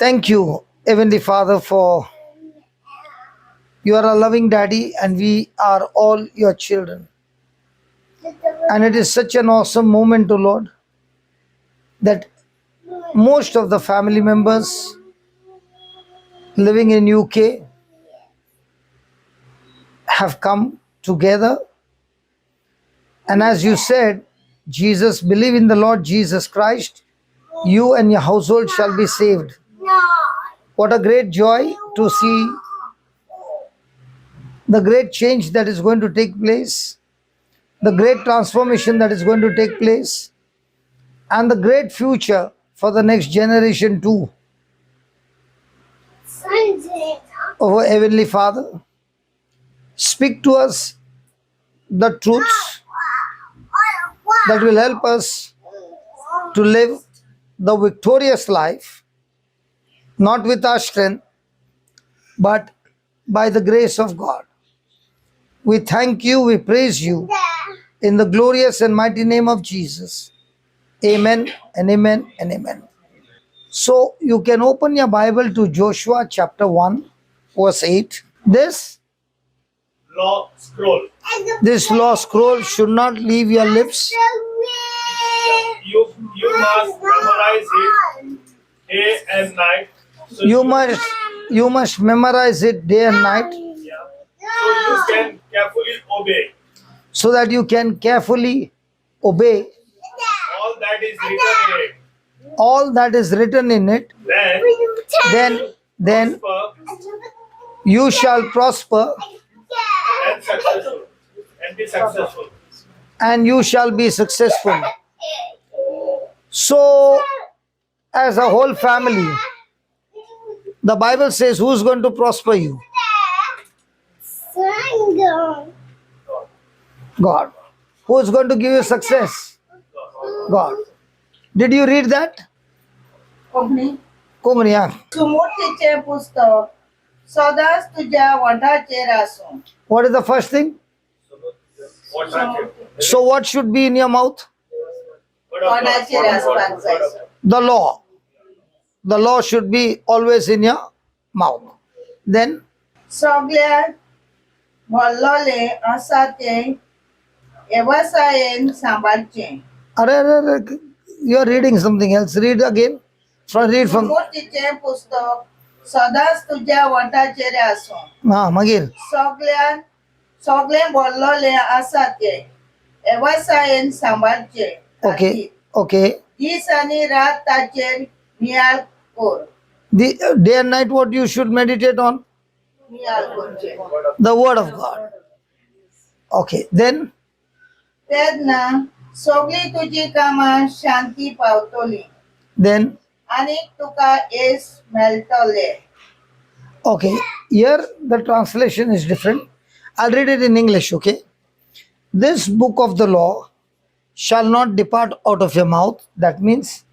Thank you, Heavenly Father, for you are a loving daddy and we are all your children. And it is such an awesome moment, O Lord, that most of the family members living in UK have come together. And as you said, Jesus, believe in the Lord Jesus Christ, you and your household shall be saved. What a great joy to see the great change that is going to take place, the great transformation that is going to take place, and the great future for the next generation too. Oh, Heavenly Father, speak to us the truths that will help us to live the victorious life, not with our strength, but by the grace of God. We thank you, we praise you in the glorious and mighty name of Jesus. Amen and amen and amen. So you can open your Bible to Joshua chapter 1, verse 8. This law scroll should not leave your lips. You must memorize it day and night. So You must memorize it day and night. So you can carefully obey all that is written in it. All that is written in it. Then you shall prosper and be successful. And you shall be successful. So, as a whole family, the Bible says, who's going to prosper you? God. Who is going to give you success? God. Did you read that? कोंगणी yeah. सुमोतीचे पुस्तक सदांच तुझ्या वंठाचेर आसूं. What is the first thing? So what should be in your mouth? वंठाचेर आसपाक जाय. The law. The law should be always in your mouth. Then सगळ्या भल्लोले आसा ते वेवसायेन सांबाळचें. you are reading something else. Read again. Read from. सुमोतीचे पुस्तक सदांच तुझ्या वंठाचेर आसूं. मागीर. सगळे भल्लोले आसा ते वेवसायेन सांबाळचें. Okay. दीस आनी रात ताचेर नियाळ कर. Day and night, what you should meditate on? नियाळ करचें. The word of God. Okay. Then. तेन्ना सगळी तुजी कामां शांती पावतली. Then. आनी तुका येस मेळटले. Okay. Here the translation is different. I'll read it in English, okay? This book of the law shall not depart out of your mouth. That means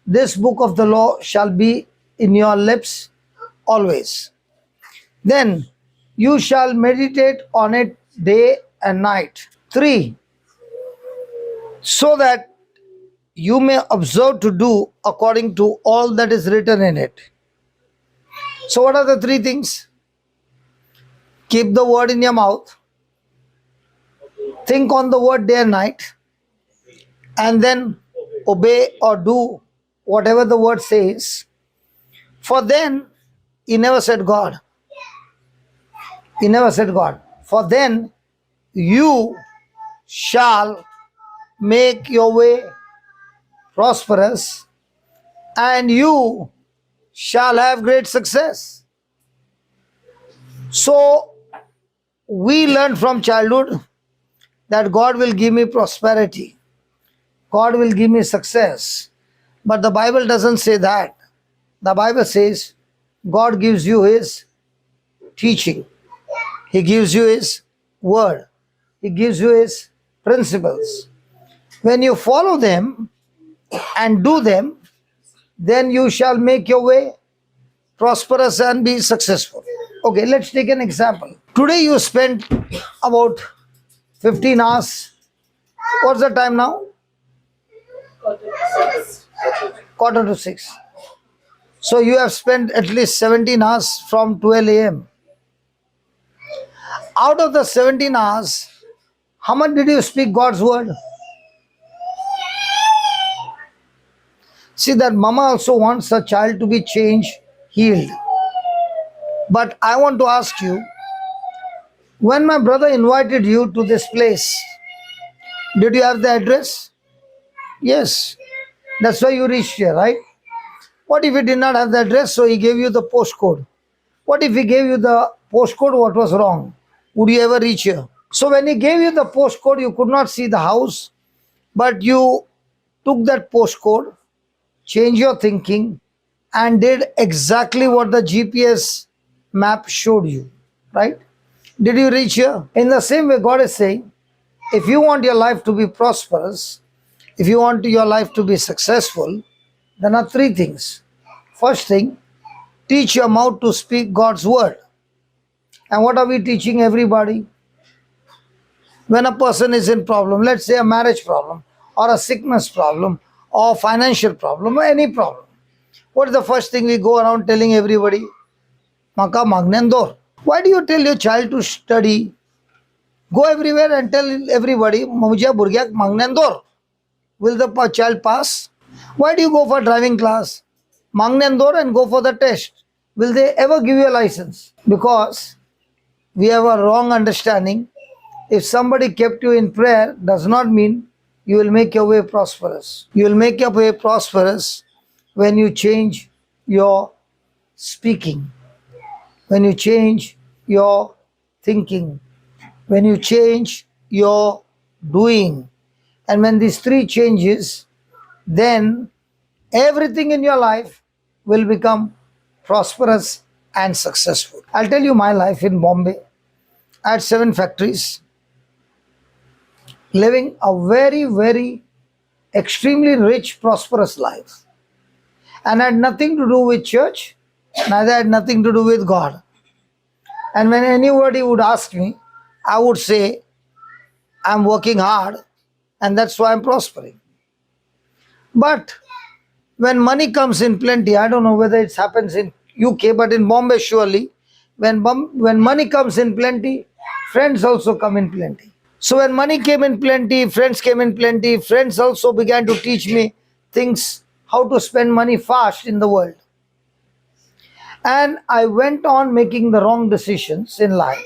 this book of the law shall be in your lips always. Then you shall meditate on it day and night. 3. So that you may observe to do according to all that is written in it. So what are the 3 things? Keep the word in your mouth. Think on the word day and night. And then obey or do whatever the word says. For then, he never said God. He never said God. For then you shall make your way prosperous and you shall have great success. So, we learn from childhood that God will give me prosperity. God will give me success. But the Bible doesn't say that. The Bible says God gives you His teaching. He gives you His word. He gives you His principles. When you follow them and do them, then you shall make your way prosperous and be successful. Okay, let's take an example. Today you spent about 15 hours. What's the time now? 5:45. So you have spent at least 17 hours from 12 a.m. Out of the 17 hours, how much did you speak God's word? See, that mama also wants her child to be changed, healed. But I want to ask you, when my brother invited you to this place, did you have the address? Yes. That's why you reached here, right? What if he did not have the address, so he gave you the postcode? What if he gave you the postcode, what was wrong? Would you ever reach here? So when he gave you the postcode, you could not see the house, but you took that postcode, changed your thinking, and did exactly what the GPS map showed you, right? Did you reach here? In the same way, God is saying, if you want your life to be prosperous, if you want your life to be successful, then are three things. First thing, teach your mouth to speak God's word. And what are we teaching everybody? When a person is in problem, let's say a marriage problem, or a sickness problem, or financial problem, or any problem, what is the first thing we go around telling everybody? Maka magnendor. Why do you tell your child to study? Go everywhere and tell everybody, Mujha burgyak magnendor. Will the child pass? Why do you go for driving class? Magnendor and go for the test. Will they ever give you a license? Because we have a wrong understanding. If somebody kept you in prayer, does not mean you will make your way prosperous. You will make your way prosperous when you change your speaking, when you change your thinking, when you change your doing. And when these three changes, then everything in your life will become prosperous and successful. I'll tell you my life in Bombay. I had 7 factories, living a very, very extremely rich, prosperous life. And had nothing to do with church, neither had nothing to do with God. And when anybody would ask me, I would say, I'm working hard and that's why I'm prospering. But when money comes in plenty, I don't know whether it happens in UK, but in Bombay surely, when money comes in plenty, friends also come in plenty. So when money came in plenty, friends came in plenty, friends also began to teach me things, how to spend money fast in the world. And I went on making the wrong decisions in life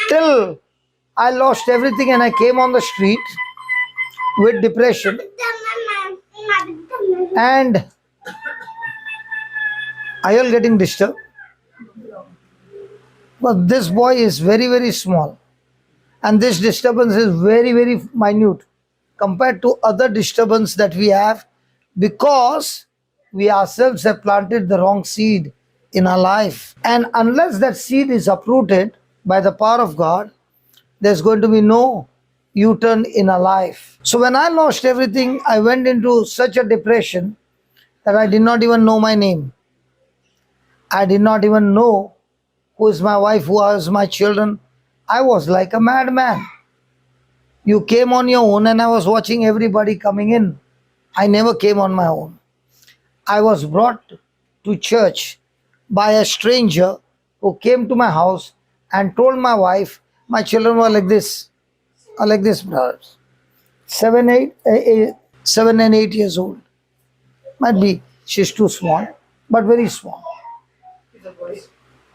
till I lost everything and I came on the street with depression. And are you all getting disturbed? But this boy is very, very small. And this disturbance is very, very minute compared to other disturbance that we have, because we ourselves have planted the wrong seed in our life. And unless that seed is uprooted by the power of God, there's going to be no U-turn in our life. So when I lost everything, I went into such a depression that I did not even know my name. I did not even know who is my wife, who are my children. I was like a madman. You came on your own and I was watching everybody coming in. I never came on my own. I was brought to church by a stranger who came to my house and told my wife, my children were like this, brothers. 7 and 8 years old. Might be she's too small, but very small.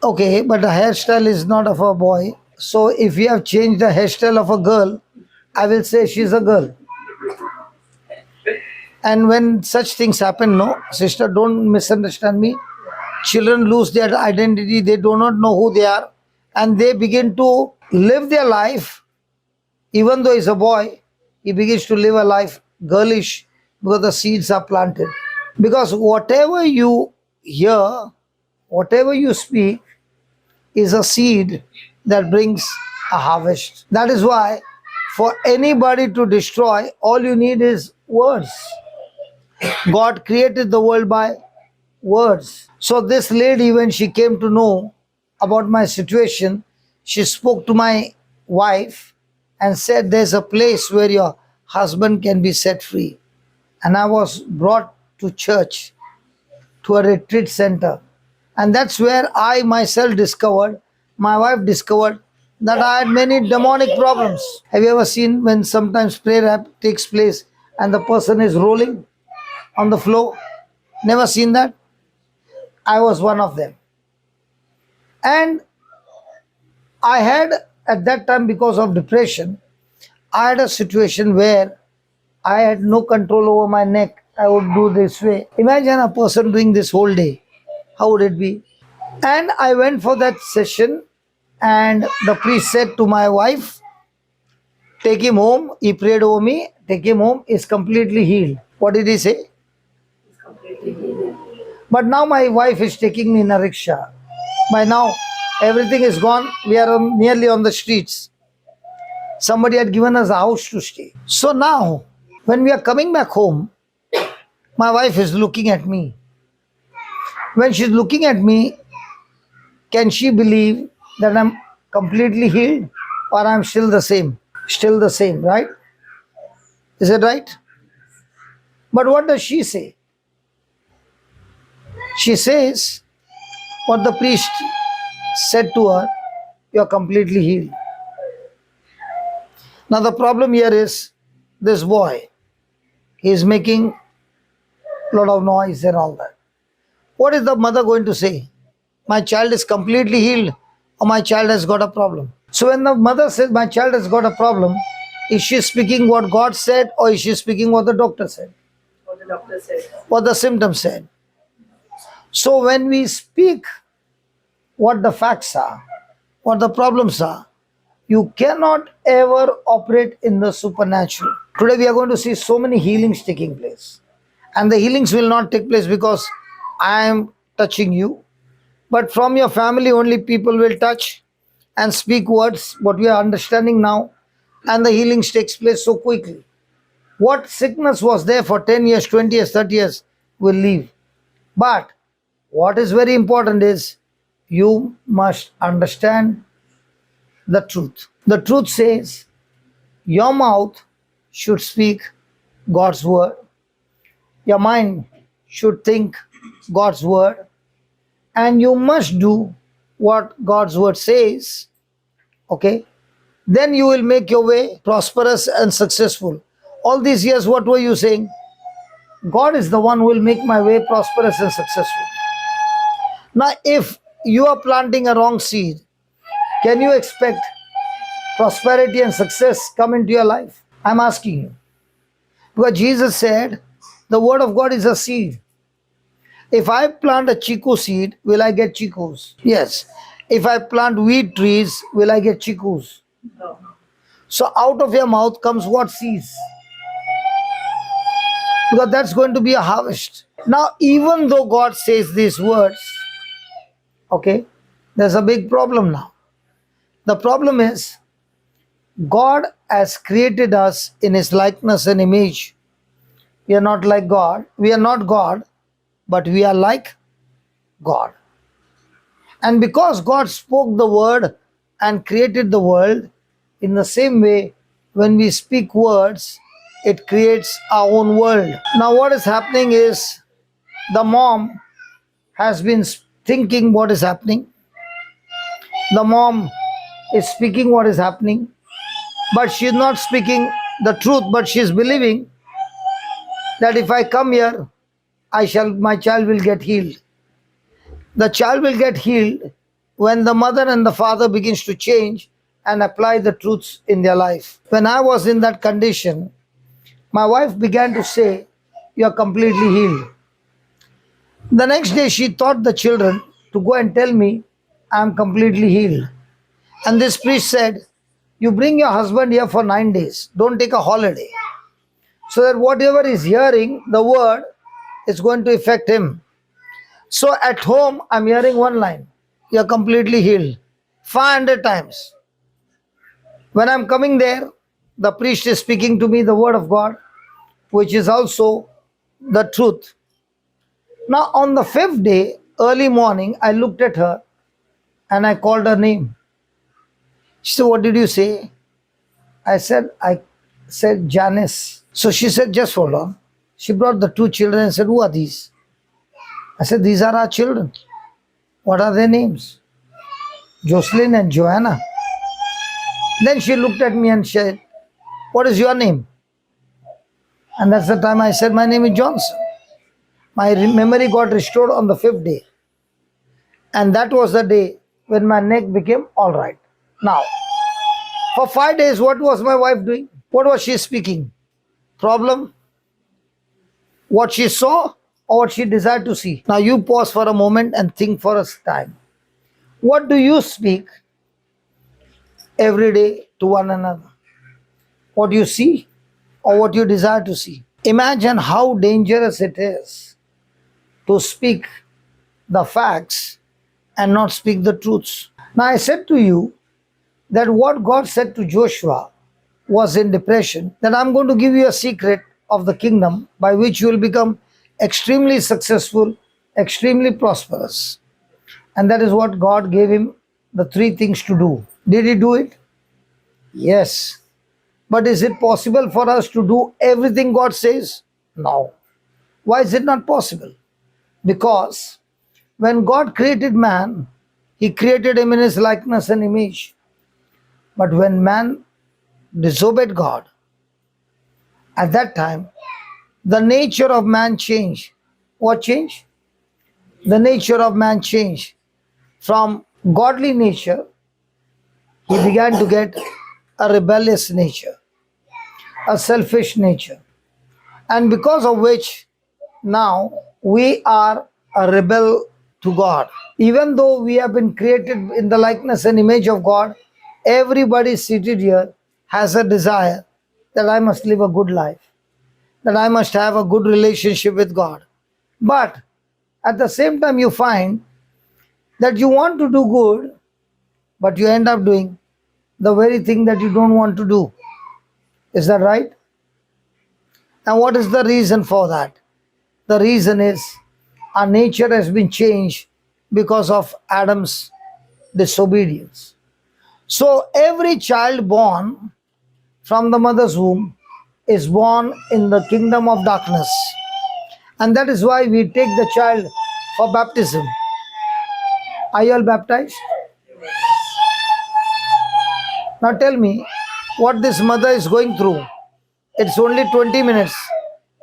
Okay, but the hairstyle is not of a boy. So if you have changed the hairstyle of a girl, I will say she's a girl. And when such things happen, no, sister, don't misunderstand me. Children lose their identity, they do not know who they are, and they begin to live their life. Even though he's a boy, he begins to live a life girlish because the seeds are planted. Because whatever you hear, whatever you speak, is a seed that brings a harvest. That is why for anybody to destroy, all you need is words. God created the world by words. So this lady, when she came to know about my situation, she spoke to my wife and said, there's a place where your husband can be set free. And I was brought to church to a retreat center. And that's where I myself discovered, my wife discovered, that I had many demonic problems. Have you ever seen when sometimes prayer takes place and the person is rolling on the floor? Never seen that? I was one of them. And I had, at that time, because of depression, I had a situation where I had no control over my neck. I would do this way. Imagine a person doing this whole day. How would it be? And I went for that session, and the priest said to my wife, take him home. He prayed over me. Take him home. He's completely healed. What did he say? But now my wife is taking me in a rickshaw. By now, everything is gone. We are nearly on the streets. Somebody had given us a house to stay. So now, when we are coming back home, my wife is looking at me. When she's looking at me, can she believe that I'm completely healed or I'm still the same? Still the same, right? Is it right? But what does she say? She says what the priest said to her, you're completely healed. Now the problem here is this boy. He is making a lot of noise and all that. What is the mother going to say? My child is completely healed or my child has got a problem? So when the mother says my child has got a problem, is she speaking what God said or is she speaking what the doctor said? What the doctor said. What the symptoms said? So when we speak what the facts are, what the problems are, you cannot ever operate in the supernatural. Today we are going to see so many healings taking place. And the healings will not take place because I am touching you. But from your family only people will touch and speak words, what we are understanding now. And the healings takes place so quickly. What sickness was there for 10 years, 20 years, 30 years will leave. But what is very important is you must understand the truth. The truth says your mouth should speak God's word. Your mind should think God's word. And you must do what God's word says. Okay? Then you will make your way prosperous and successful. All these years, what were you saying? God is the one who will make my way prosperous and successful. Now, if you are planting a wrong seed, can you expect prosperity and success come into your life? I'm asking you. Because Jesus said, the word of God is a seed. If I plant a chiku seed, will I get chikus? Yes. If I plant wheat trees, will I get chikus? No. So out of your mouth comes what seeds? Because that's going to be a harvest. Now, even though God says these words, okay, there's a big problem now. The problem is, God has created us in His likeness and image. We are not like God. We are not God, but we are like God. And because God spoke the word and created the world, in the same way, when we speak words, it creates our own world. Now what is happening is, the mom has been thinking what is happening. The mom is speaking what is happening. But she is not speaking the truth, but she is believing that if I come here, my child will get healed. The child will get healed when the mother and the father begins to change and apply the truths in their life. When I was in that condition, my wife began to say, you are completely healed. The next day she taught the children to go and tell me, I am completely healed. And this priest said, you bring your husband here for 9 days. Don't take a holiday. So that whatever is hearing the word is going to affect him. So at home, I'm hearing one line. You're completely healed. 500 times. When I'm coming there, the priest is speaking to me the word of God, which is also the truth. Now on the 5th day, early morning, I looked at her and I called her name. She said, what did you say? I said Janice. So she said, just hold on. She brought the 2 children and said, who are these? I said, these are our children. What are their names? Jocelyn and Joanna. Then she looked at me and said, what is your name? And that's the time I said, my name is Johnson. My memory got restored on the 5th day. And that was the day when my neck became all right. Now, for 5 days, what was my wife doing? What was she speaking? Problem? What she saw or what she desired to see? Now you pause for a moment and think for a time. What do you speak every day to one another? What you see or what you desire to see? Imagine how dangerous it is to speak the facts and not speak the truths. Now I said to you that what God said to Joshua was in depression, that I'm going to give you a secret of the kingdom by which you will become extremely successful, extremely prosperous. And that is what God gave him the 3 things to do. Did he do it? Yes. But is it possible for us to do everything God says? No. Why is it not possible? Because when God created man, he created him in his likeness and image. But when man disobeyed God, at that time, the nature of man changed. What changed? The nature of man changed. From godly nature, he began to get a rebellious nature, a selfish nature. And because of which, now we are a rebel to God. Even though we have been created in the likeness and image of God, everybody seated here has a desire that I must live a good life, that I must have a good relationship with God. But at the same time, you find that you want to do good, but you end up doing the very thing that you don't want to do. Is that right? And what is the reason for that? The reason is our nature has been changed because of Adam's disobedience. So every child born from the mother's womb is born in the kingdom of darkness. And that is why we take the child for baptism. Are you all baptized? Now tell me what this mother is going through. It's only 20 minutes.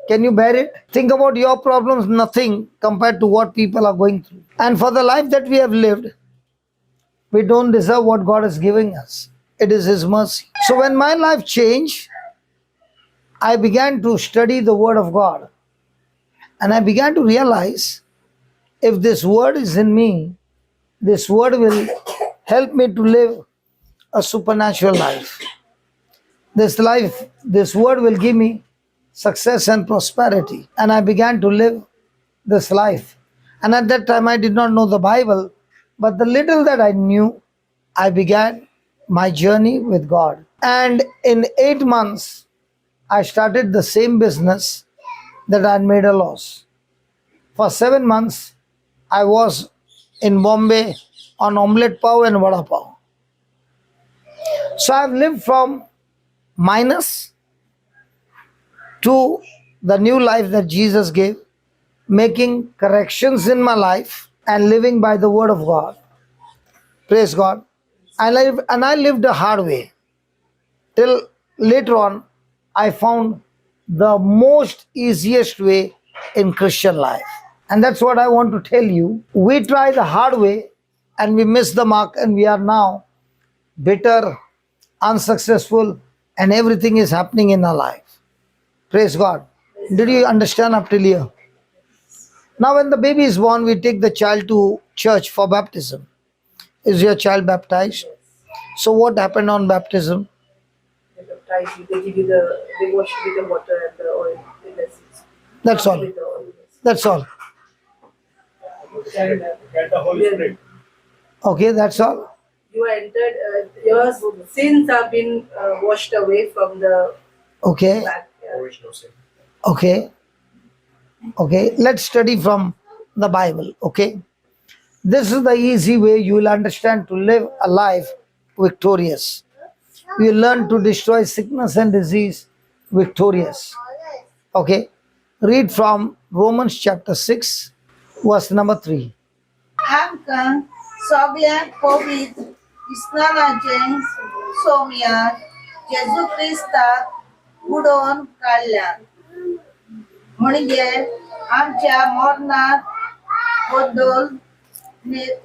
Can you bear it? Think about your problems, nothing compared to what people are going through. And for the life that we have lived, we don't deserve what God is giving us. It is His mercy. So when my life changed, I began to study the Word of God. And I began to realize, if this Word is in me, this Word will help me to live a supernatural life. This Word will give me success and prosperity. And I began to live this life. And at that time I did not know the Bible, but the little that I knew, I began my journey with God. And in 8 months, I started the same business that I had made a loss. For 7 months, I was in Bombay on omelette pav and vada pav. So I've lived from minus to the new life that Jesus gave, making corrections in my life and living by the Word of God. Praise God. And I lived the hard way. Till later on, I found the most easiest way in Christian life. And that's what I want to tell you. We try the hard way and we miss the mark, and we are now bitter, unsuccessful, and everything is happening in our life. Praise God. Did you understand up till here? Now when the baby is born, we take the child to church for baptism. Is your child baptized? So what happened on baptism? They baptize you, they wash you with the water and the oil. That's all. With the oil. That's all. And, Get the Holy Spirit. Okay, that's all. you are entered, your sins have been washed away from the Okay. back. Okay. Okay. Let's study from the Bible. Okay. This is the easy way you will understand to live a life victorious. You will learn to destroy sickness and disease victorious. Okay. Read from Romans chapter 6. Verse number 3. आमकां सगळ्यांक पवित्र इस्नानाचे सोमयार जेजू क्रिस्ताक बुडोवन काडल्यात म्हणजे आमच्या मरणात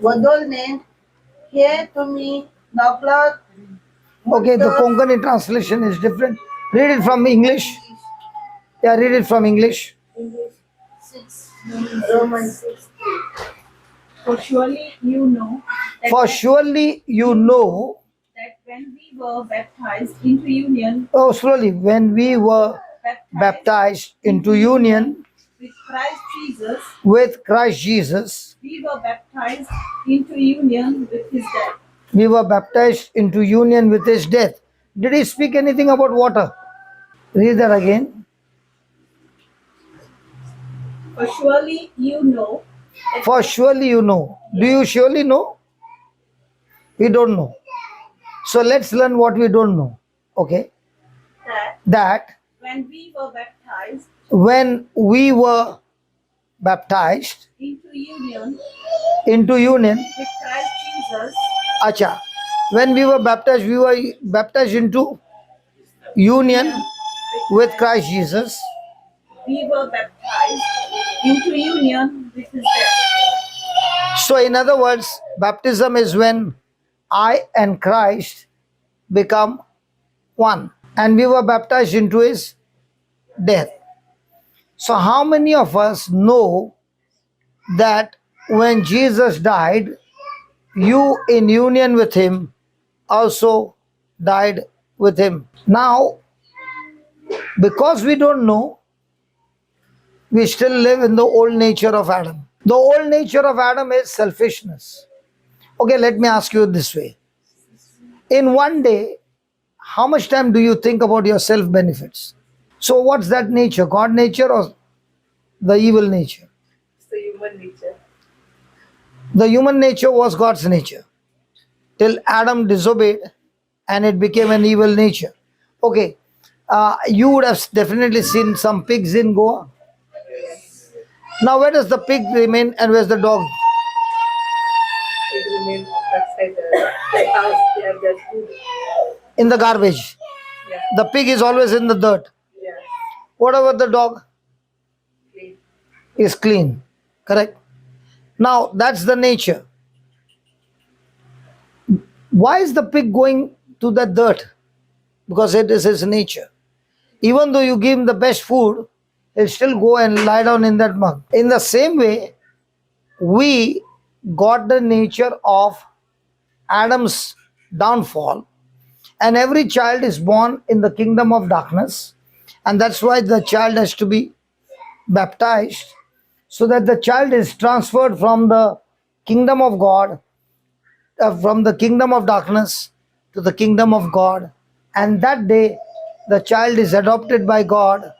बदलणे हे तुम्ही नकळत Okay, the Konkani translation is different. Read it from English. Yeah, read it from English. Romans 6. For surely you know that, For surely you know, that when we were baptized into union oh, slowly, when we were baptized into union with Christ Jesus, with Christ Jesus, we were baptized into union with his death. we were baptized into union with his death. Did he speak anything about water? Read that again. For surely you know that For surely you know. Do you surely know? We don't know. So let's learn what we don't know. Okay. That when we were baptized when we were baptized into union into union, with Christ Jesus, acha, when we were baptized into union with Christ Jesus. we were baptized into union with his death. So in other words, baptism is when I and Christ become one, and we were baptized into his death. So how many of us know that when Jesus died, you in union with him also died with him? Now, because we don't know, we still live in the old nature of Adam. The old nature of Adam is selfishness. Okay, let me ask you this way. In one day, how much time do you think about your self benefits? So what's that nature? God nature or the evil nature? It's the human nature. The human nature was God's nature till Adam disobeyed and it became an evil nature. Okay, you would have definitely seen some pigs in Goa. Now, where does the pig remain and where's the dog? It remains outside the house. They have their food. In the garbage. Yeah. The pig is always in the dirt. Yeah. What about the dog? Clean. Is clean. Correct? Now, that's the nature. Why is the pig going to the dirt? Because it is his nature. Even though you give him the best food, he'll still go and lie down in that mug. In the same way, we got the nature of Adam's downfall, and every child is born in the kingdom of darkness, and that's why the child has to be baptized, so that the child is transferred from the kingdom of God, from the kingdom of darkness to the kingdom of God, and that day the child is adopted by God,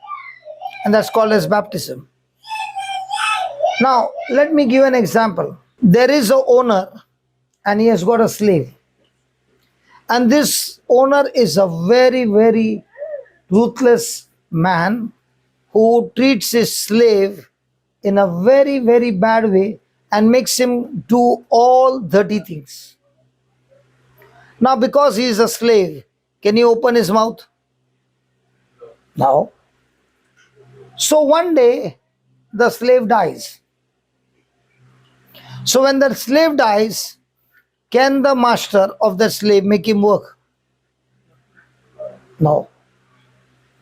and that's called as baptism. Now, let me give an example. There is a owner and he has got a slave. And this owner is a very, very ruthless man who treats his slave in a very, very bad way and makes him do all dirty things. Now, because he is a slave, can he open his mouth? No. So one day, the slave dies. So when the slave dies, can the master of the slave make him work? No.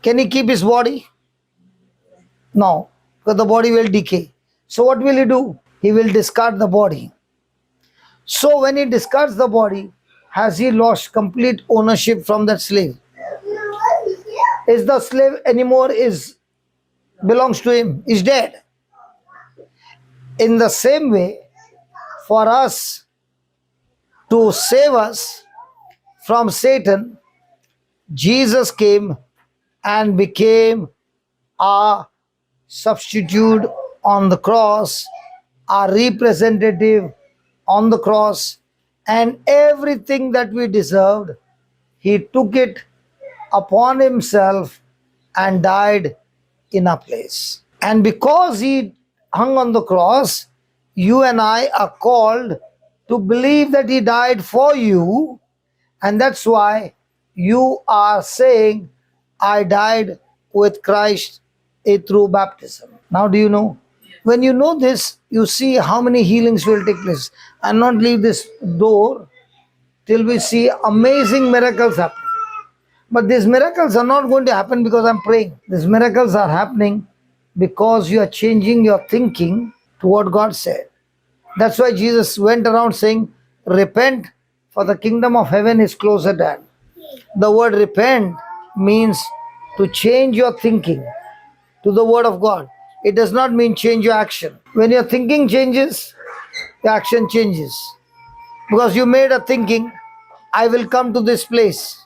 Can he keep his body? No, because the body will decay. So what will he do? He will discard the body. So when he discards the body, has he lost complete ownership from that slave? Is the slave anymore belongs to him? Is dead. In the same way, for us to save us from Satan, Jesus came and became our substitute on the cross, our representative on the cross, and everything that we deserved, he took it upon himself and died in our place. And because he hung on the cross, you and I are called to believe that He died for you, and that's why you are saying, I died with Christ through baptism. Now, do you know? When you know this, you see how many healings will take place. And not leave this door till we see amazing miracles happen. But these miracles are not going to happen because I'm praying. These miracles are happening because you are changing your thinking to what God said. That's why Jesus went around saying, repent, for the kingdom of heaven is close at hand. The word repent means to change your thinking to the word of God. It does not mean change your action. When your thinking changes, your action changes. Because you made a thinking, I will come to this place.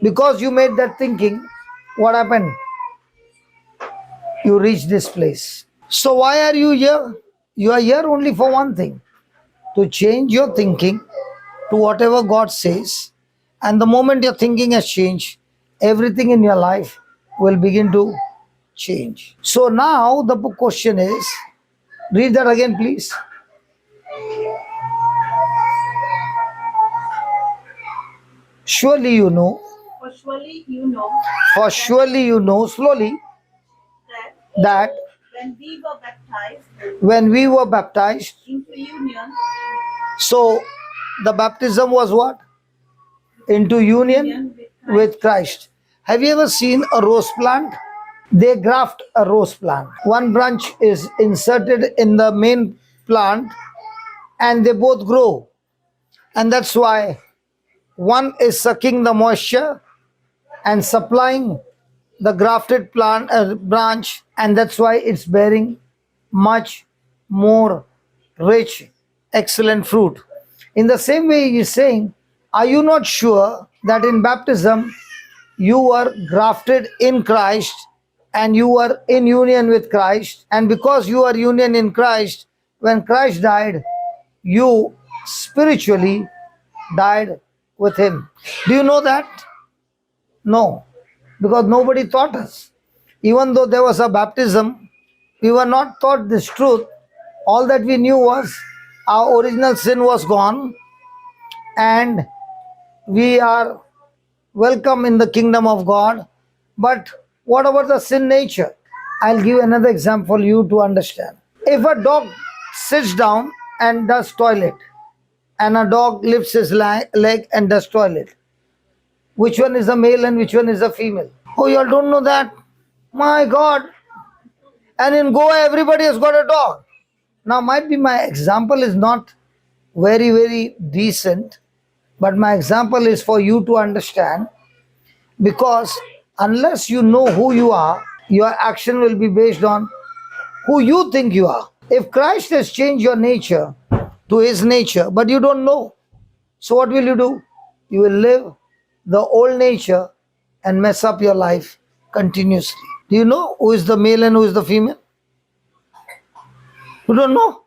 Because you made that thinking, what happened? You reached this place. So why are you here? You are here only for one thing, to change your thinking to whatever God says. And the moment your thinking has changed, everything in your life will begin to change. So now the book question is, read that again please. Surely you know, For surely you know for surely you know, slowly, that that when we were baptized when we were baptized, into union so the baptism was what? Into union with Christ. Have you ever seen a rose plant? They graft a rose plant. One branch is inserted in the main plant and they both grow. And that's why one is sucking the moisture and supplying the grafted plant branch, and that's why it's bearing much more rich, excellent fruit. In the same way, he's saying, are you not sure that in baptism you were grafted in Christ and you were in union with Christ? And because you are union in Christ, when Christ died, you spiritually died with Him. Do you know that? No, because nobody taught us. Even though there was a baptism, we were not taught this truth. All that we knew was our original sin was gone and we are welcome in the kingdom of God. But what about the sin nature? I'll give another example for you to understand. If a dog sits down and does toilet, and a dog lifts his leg and does toilet, which one is a male and which one is a female? Oh, you all don't know that? My God. And in Goa, everybody has got a dog. Now, might be my example is not very, very decent, but my example is for you to understand, because unless you know who you are, your action will be based on who you think you are. If Christ has changed your nature to His nature, but you don't know, so what will you do? You will live the old nature and mess up your life continuously. Do you know who is the male and who is the female? You don't know?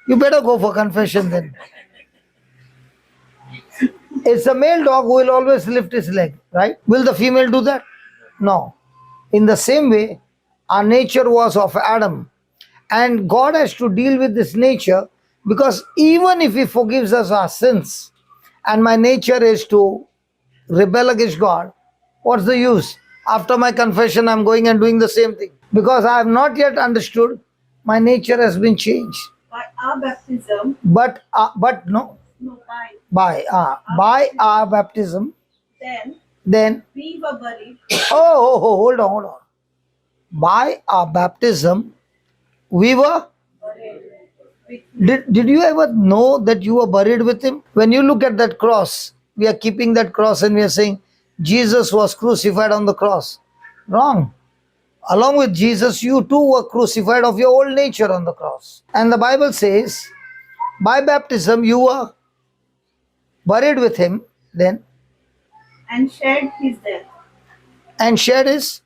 You better go for confession then. It's a male dog who will always lift his leg, right? Will the female do that? No. In the same way, our nature was of Adam. And God has to deal with this nature, because even if He forgives us our sins, and my nature is to rebel against God, what's the use? After my confession, I'm going and doing the same thing. Because I have not yet understood my nature has been changed. by our baptism, But no, no, by by our baptism, then then we were buried hold on. By our baptism, we were. with Did you ever know that you were buried with Him? When you look at that cross, we are keeping that cross and we are saying Jesus was crucified on the cross. Wrong. Along with Jesus, you too were crucified of your old nature on the cross. And the Bible says, by baptism you were buried with Him then and shared his death. and shared His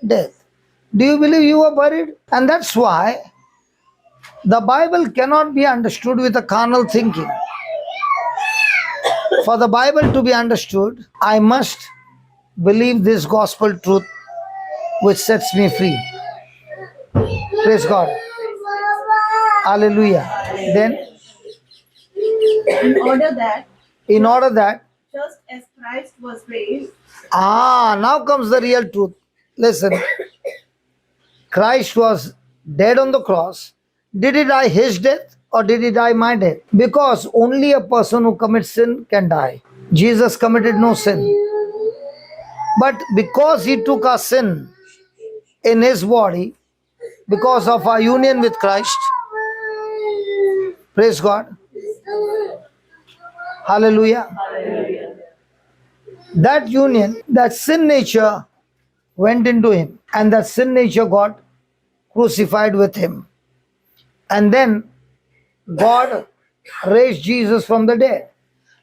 death. Do you believe you were buried? And that's why the Bible cannot be understood with a carnal thinking. For the Bible to be understood, I must believe this gospel truth which sets me free. Praise God. Hallelujah. Then, in order that in order that, just as Christ was raised now comes the real truth. Listen, Christ was dead on the cross. Did he die his death or did he die my death? Because only a person who commits sin can die. Jesus committed no sin. But because he took our sin in his body, because of our union with Christ, praise God, hallelujah, that union, that sin nature went into him, and that sin nature got crucified with him. And then God raised Jesus from the dead.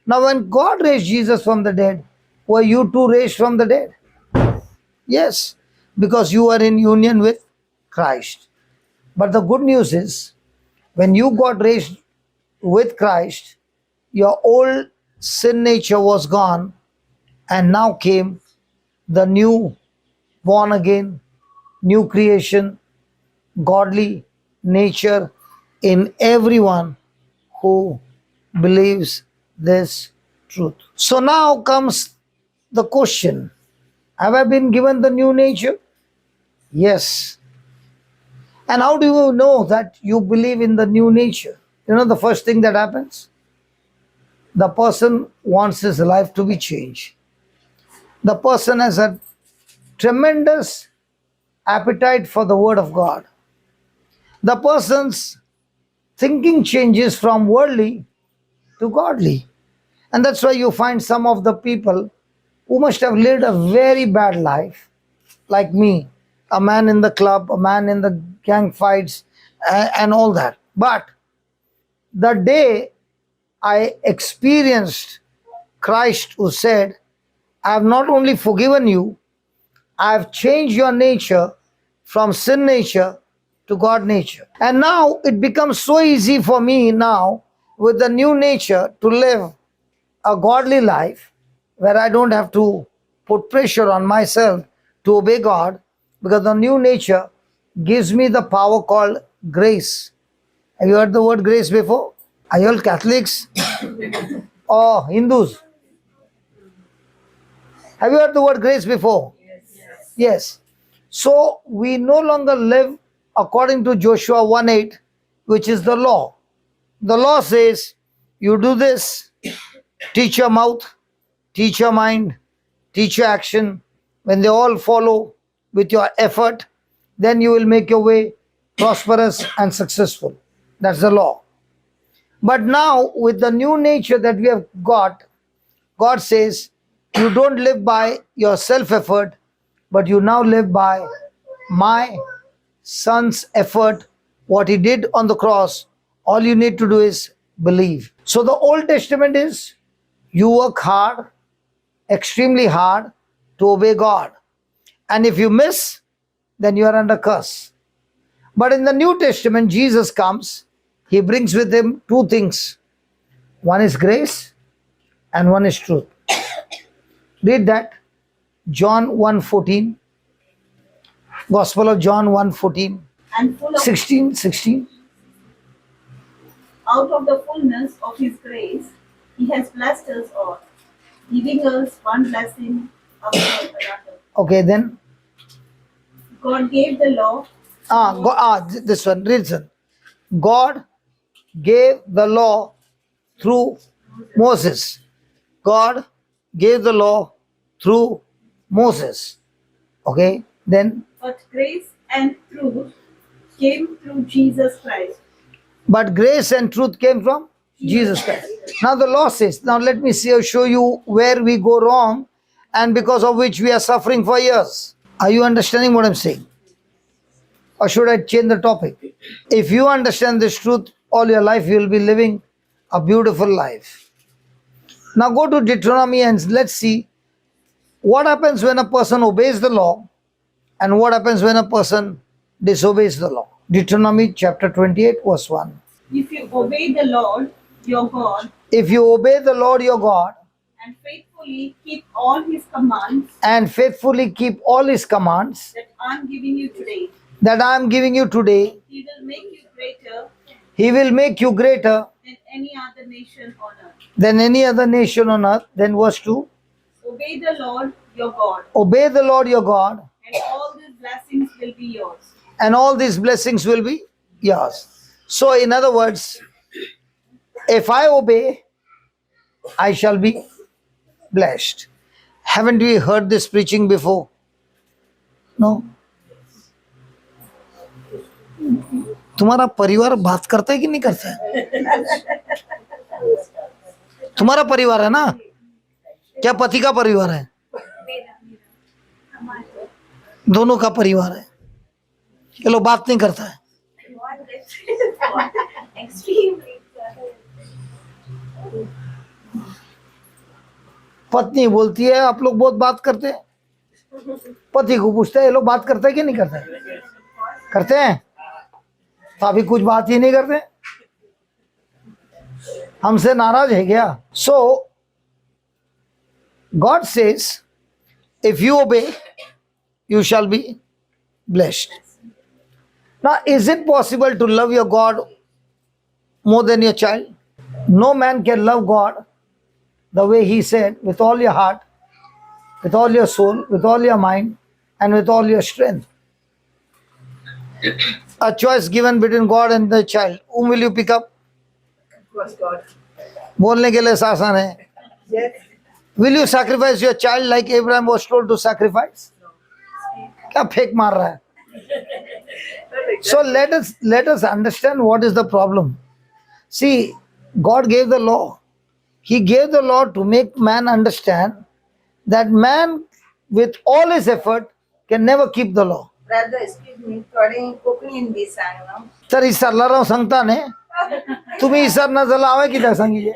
Now, when God raised Jesus from the dead, were you too raised from the dead? Yes, because you are in union with Christ. But the good news is, when you got raised with Christ, your old sin nature was gone, and now came the new, born again, new creation, godly nature in everyone who believes this truth. So now comes the question: have I been given the new nature? Yes. And how do you know that you believe in the new nature? You know the first thing that happens? The person wants his life to be changed. The person has a tremendous appetite for the Word of God. The person's thinking changes from worldly to godly. And that's why you find some of the people who must have lived a very bad life, like me, a man in the club, a man in the gang fights, and all that. But the day I experienced Christ, who said, I have not only forgiven you, I have changed your nature from sin nature to God nature. And now it becomes so easy for me now with the new nature to live a godly life where I don't have to put pressure on myself to obey God, because the new nature gives me the power called grace. Have you heard the word grace before? Are you all Catholics or Hindus? Have you heard the word grace before? Yes. So we no longer live according to Joshua 1:8, which is the law. The law says, you do this, teach your mouth, teach your mind, teach your action. When they all follow with your effort, then you will make your way prosperous and successful. That's the law. But now, with the new nature that we have got, God says, you don't live by your self-effort, but you now live by my son's effort, what he did on the cross. All you need to do is believe. So the Old Testament is, you work hard, extremely hard, to obey God. And if you miss, then you are under curse. But in the New Testament, Jesus comes, he brings with him two things. One is grace and one is truth. Read that. John 1:14. Gospel of John 1:14. and full of 16. out of the fullness of his grace, he has blessed us all, giving us one blessing after another. Okay, then. God gave the law. This one, listen. God gave the law through Moses. God gave the law through Moses. Okay, then. But grace and truth came through Jesus Christ. But grace and truth came from Jesus Christ. Now the law says, now let me show you where we go wrong and because of which we are suffering for years. Are you understanding what I'm saying? Or should I change the topic? If you understand this truth, all your life you will be living a beautiful life. Now go to Deuteronomy and let's see what happens when a person obeys the law and what happens when a person disobeys the law. Deuteronomy chapter 28 verse 1. If you obey the Lord your God If you obey the Lord your God and faithfully keep all his commands and faithfully keep all his commands that I am giving you today, that I am giving you today, he will make you greater He will make you greater than any other nation on earth. than any other nation on earth. Then verse 2. Obey the Lord your God, Obey the Lord your God, and all these blessings will be yours. and all these blessings will be yours. So, in other words, if I obey, I shall be blessed. Haven't we heard this preaching before? No. तुम्हारा परिवार बात करता है कि नहीं करता है? तुम्हारा परिवार है ना? क्या पति का परिवार है? दोनों का परिवार है. ये लोग बात नहीं करता है. पत्नी बोलती है आप लोग बहुत बात करते हैं. पति को पूछता है ये लोग बात करते हैं कि नहीं करते? करते हैं. तो अभी कुछ बात ही नहीं करते, हमसे नाराज है क्या? So God says if you obey, you shall be blessed. Now, is it possible to love your God more than your child? No man can love God the way he said, with all your heart, with all your soul, with all your mind, and with all your strength. A choice given between God and the child. Whom will you pick up? Was God. बोलने के लिए आसान है. Yes. Will you sacrifice your child like Abraham was told to sacrifice? क्या फेंक मार रहा है? So let us understand what is the problem. See, God gave the law. He gave the law to make man understand that man with all his effort can never keep the law. Brother, excuse me, थोडी कोकणी हिंदी सांग ना. तर इसरला राव सांगताने तुम्ही इसर न झाला हवे किती सांगितले.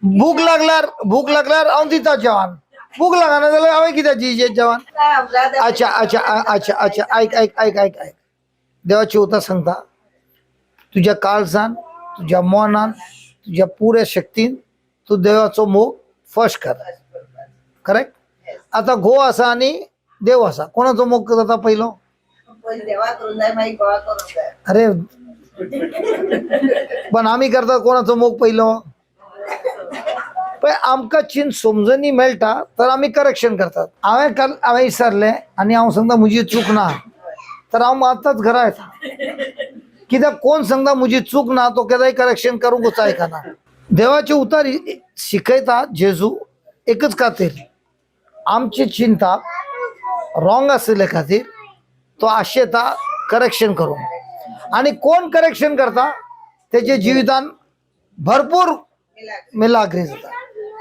भूक लागल्यार हांव दिता जेवण. भूक लागना जाल्यार हांवे कित्याची जेवण. Brother, अच्छा ऐक देवाची उतर सांगता तुझ्या काळजान तुझ्या मनान तुझ्या पुऱ्या शक्तीन तू देवाचो मोग फर्स्ट कर. करेक्ट. आता घो असा आणि देव असा कोणाचो मोग करता पहिलो? पहिले देवा करून जाय मागीर गोवा करून जाय. अरे पण आम्ही करता कोणाचो मोग पहिलो? पण आमका चिन समजणी मेळटा तर आम्ही करेक्शन करतात. हांवें विसरले आणि हांव सांगता म्हजी चूक ना तर हांव आतांच घरा येता. कित्याक कोण सांगता म्हजी चूक ना तो केदाय करेक्शन करूंकच आयकना. देवाचे उतार शिकयता जेजू एकच खातीर आमची चिंता रॉंग आसले खातीर तो आशेता करेक्शन करूंक. आणि कोण करेक्शन करता त्याच्या जिवितान भरपूर मिलाग्री जाता.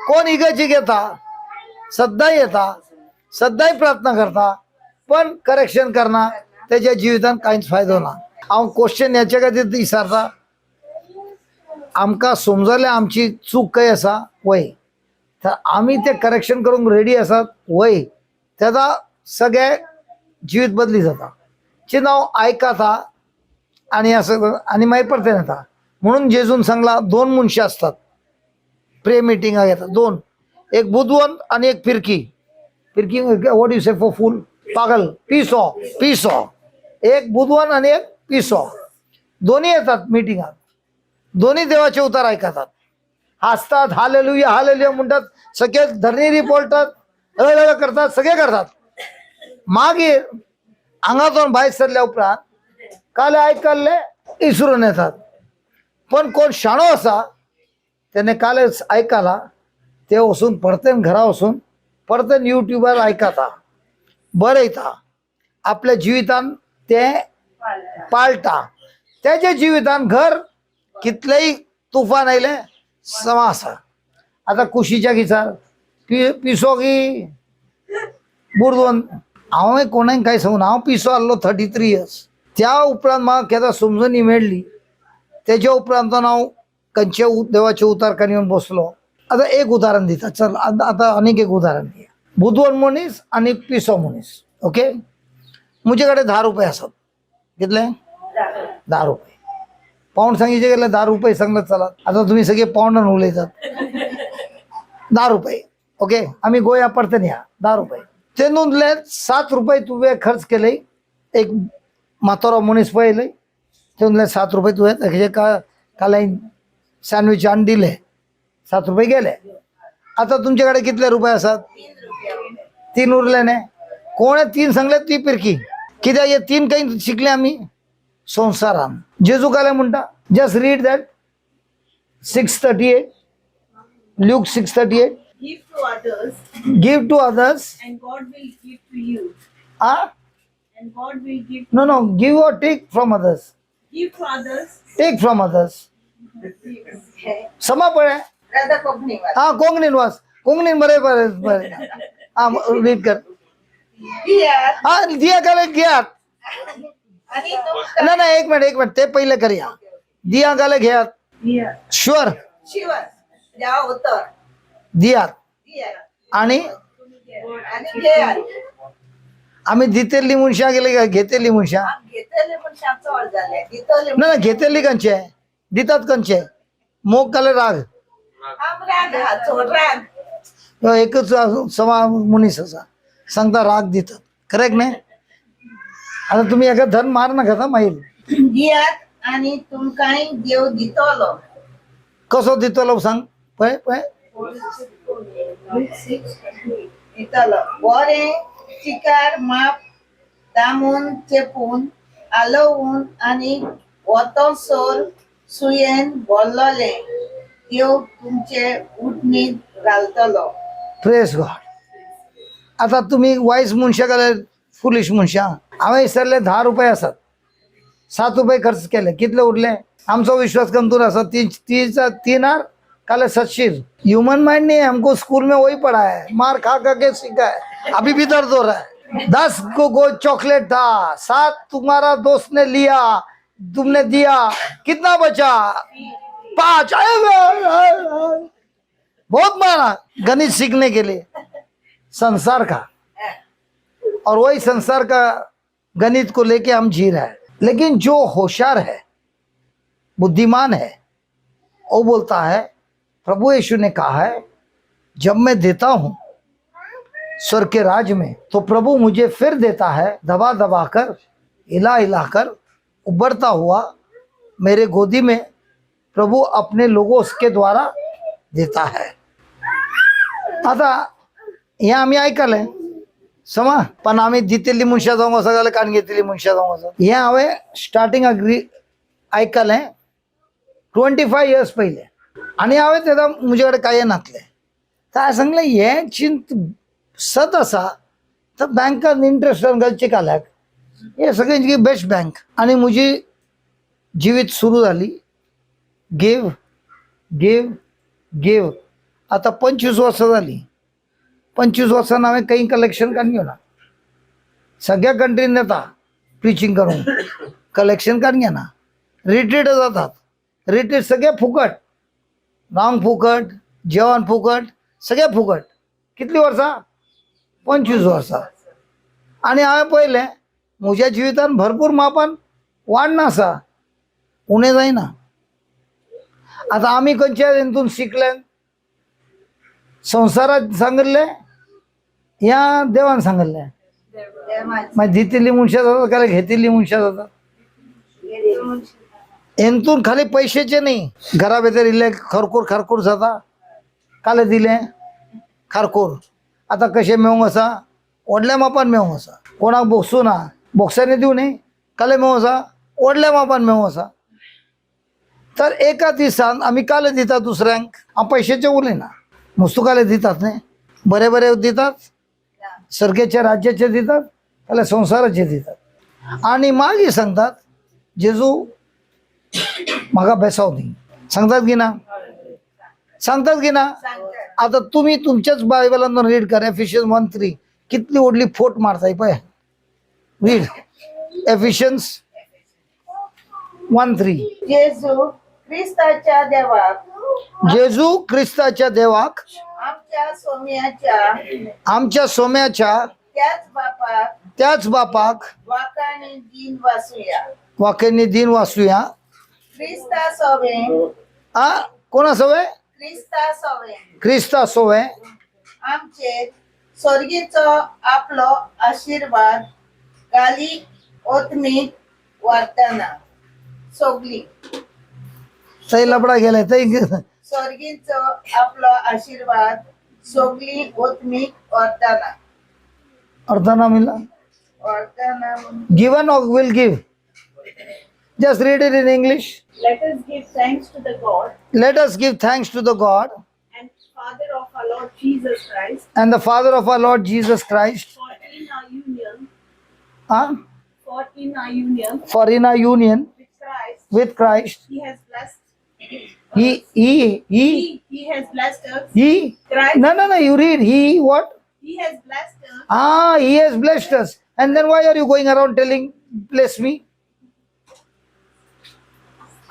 कोण इगेची घेता सद्दां येता सद्दां प्रार्थना करता पण करेक्शन करना त्याच्या जिवितान कांयच फायदो ना. हांव क्वेश्चन हेच्या खातीर विचारता आमकां समजले आमची चूक खंय आसा वय तर आमी ते करेक्शन करूंक रेडी आसात वय तेदा सगळे जिवीत बदली जाता. चिन हांव आयकता आणि असं आणि मागीर परतेन येता. म्हणून जेजून सांगला दोन मनशां असतात प्रे मिटिंगाक येतात दोन. एक बुधवन आणि एक फिरकी. फिरकी व्हॉट यू से फॉर फूल पागल पिसो. एक बुधवन आणि एक पिसो दोन्ही येतात मिटिंगात. दोन्ही देवाचे उतार ऐकतात हसतात हालेलुया म्हणतात सगळे धरणीरी बोलतात करतात सगळे करतात. मागीर हांगातून भायर सरल्या उपरांत काले आयकल्ले इसरून येतात. पण कोण शाणो आसा त्याने कालच ऐकाला ते वचून परतेन घरा वचून परतेन युट्यूबार आयकता बरयता आपल्या जिवितान ते पाळटा. त्याच्या जिवितान घर कितलेय तुफान आयले समा आसा. आता कुशीच्या विचार पिसो की बुरदोन हांवें कोणाक काय सांगून हांव पिसो आसलो 33 years. त्या उपरांत म्हाका केदां समजणी मेळ्ळी तेज्या उपरांत हांव खंयचे देवाचे उतार येवन बसलो. आता एक उदाहरण दिता चल आता अनेक एक उदाहरण दिया. बुधवन मनीस आणि पिसो मनीस. ओके म्हजे कडेन 10 रुपये आसात. कितले? 10 रुपये. पाऊंड सांगितले गेले 10 रुपये सांगले चला. आता तुम्ही सगळे पाऊंडान उलयतात. 10 रुपये. ओके आम्ही गोया परतन या 10 रुपये. तेतूंतले 7 रुपये तुवें खर्च केले. एक म्हातारो मनीस पळयले ते म्हणले 7 रुपये तुवें हेजे काल सँडविच आनी दिले 7 रुपये गेले. आता तुमच्याकडे कितले रुपये आसात? 3 उरले न्ही. कोणे 3 सांगले ती पिरकी. कित्याक हे 3 काही शिकले आमी संवसारान. जेजू काले म्हणटा, just read that 6:38, Luke 6:38. Give to others, Give to others. and God will give to you. Ah? And God will give. No, give or take from others. Give to others. Take from others. समा पळे. राधा कोकणीवाद. हा कोंकणीन watch. कोंकणीन बरे. हा read कर. हा दिया काले घेयात. आणि तो नाही एक मिनिट ते पहिले करूया. दिया काले घेयात. Yeah. शुअर शिवर द्या उत्तर दियात. दिया आणि आणि घे. आम्ही दितेली मनशा गेले का घेतेली मनशा? घेतले पण शांत वर झाले. घेतले ना घेतेली कंचे दितात कंचे मोग काले राग राग हा चोर राग. एकच सवा मुनीस असा सांगता राग दितात. करेक्ट नाही? आता तुम्ही एका धन मार नका माईल. दियात आणि तुमकांय देव दितलो. कसो दितलो सांग पळय दितलो बरे चिकार माप दामून चेपून आलवून आणि वतोसोर सुयेन बोललोले देव तुमचे उठणीत घालतलो. Press God. आता तुम्ही वाईस मनशा गेले फुलिश मनशा. हांवें विचारले 10 रुपये आसात 7 रुपये खर्च केले कितले उरले? आमचो विश्वास कमजोर आसा. 3 काले 700. ह्यूमन माइंड नहीं है. हमको स्कूल में वही पढ़ा है, मार खा के सीखा है. अभी भी दर्द हो रहा है. 10 को चॉकलेट था, 7 तुम्हारा दोस्त ने लिया, तुमने दिया, कितना बचा? 5. बहुत मारा गणित सीखने के लिए संसार का. और वही संसार का गणित को लेके हम जी रहे हैं. लेकिन जो होशियार है, बुद्धिमान है, वो बोलता है, प्रभु यीशु ने कहा है, जब मैं देता हूं स्वर्ग के राज में तो प्रभु मुझे फिर देता है दबा दबा कर, हिला हिला कर, उबरता हुआ मेरे गोदी में प्रभु अपने लोगों के द्वारा देता है. आता हे आम्ही ऐकलंय समा. पण आम्ही दितेली मनशा जाऊंक वचो जाल्यार काण घेतलेली मनशा जाऊंक वचो. हे हांवें स्टार्टींग ऐकलें 25 years पहिले. आणि हांवें तेन्ना म्हजे कडेन कांय नासलें. तर हांवें सांगलें हें चिंत सत आसा तर बँकान इंट्रस्टान घालचें काल्याक. हे सगळ्यांची बेस्ट बँक. आणि म्हजी जिवीत सुरू जाली. Gave gave gave. आता 25 वर्सां जाली. 25 वर्सान हांवें काही कलेक्शन काडून घेवना. सगळ्या कंट्रीन येता प्रिचींग करून, कलेक्शन काडून घेना. रिट्रीट जातात. रिट्रीट सगळे फुकट. रावंक फुकट, जेवण फुकट, सगळे फुकट. कितली वर्सां? 25 वर्सां. आणि हांवें पळयलें म्हज्या जिवितान भरपूर मापान वाडना आसा, उणें जायना. आता आमी खंयच्या हितून शिकले? संवसारात सांगिल्लें या देवान सांगिल्लें? मागीर दितिल्ली मनशां जातात काय घेतिल्ली मनशां जातात? हेतून खाली पैशाचे नाही. घरा भितर इल्ले खरकूर खरकूर जाता. काले दिले खारकूर. आता कशें मेळूंक आसा? व्हडल्या मापान मेळूंक आसा. कोणाक बोक्सू ना, बॉक्सांनी दिवं न्ही. काले मेळूंक आसा, व्हडल्या मापान मेळूंक आसा. तर एका दिसान आमी काले दितात दुसऱ्यांक. हांव पयशाचे उलयना, मस्तू काले दितात न्ही. बरे बरे दितात, सर्गेच्या राज्याचे दितात, काले संवसाराचे दितात. आणि मागीर सांगतात जेजू म्हाका बेसाव दी. सांगतात की ना? सांगतात की ना? आता तुम्ही तुमच्याच बायबलान रीड करा. एफिशियन्स 1:3 कितली व्हडली फोट मारताय पळय. रीड एफिशियन्स 1:3. जेजू ख्रिस्ताच्या देवाक जेजू ख्रिस्ताच्या देवाक आमच्या सोम्याच्या त्याच बापाक वाकाने दिन वासूया. वाक्यांनी दिन वाचूया. ख्रिस्ता सोवे कोणा सवय? ख्रिस्ता सोवे आमचे स्वर्गीचो आपलो आशीर्वाद गाली ओतमीत वारतना सोगली सही लपडा गेलाय तई स्वर्गीचं आपलं आशीर्वाद सोगली ओतमिक वर्ताना अर्थाना मिला वर्ताना given or will give. Just read it in English. Let us give thanks to the God Let us give thanks to the God and Father of our Lord Jesus Christ and the Father of our Lord Jesus Christ. for in our union Huh? for in our union For in our union with Christ with Christ, he has blessed he has blessed us Christ. No, you read. He what? he has blessed us He has blessed us. And then why are you going around telling, bless me?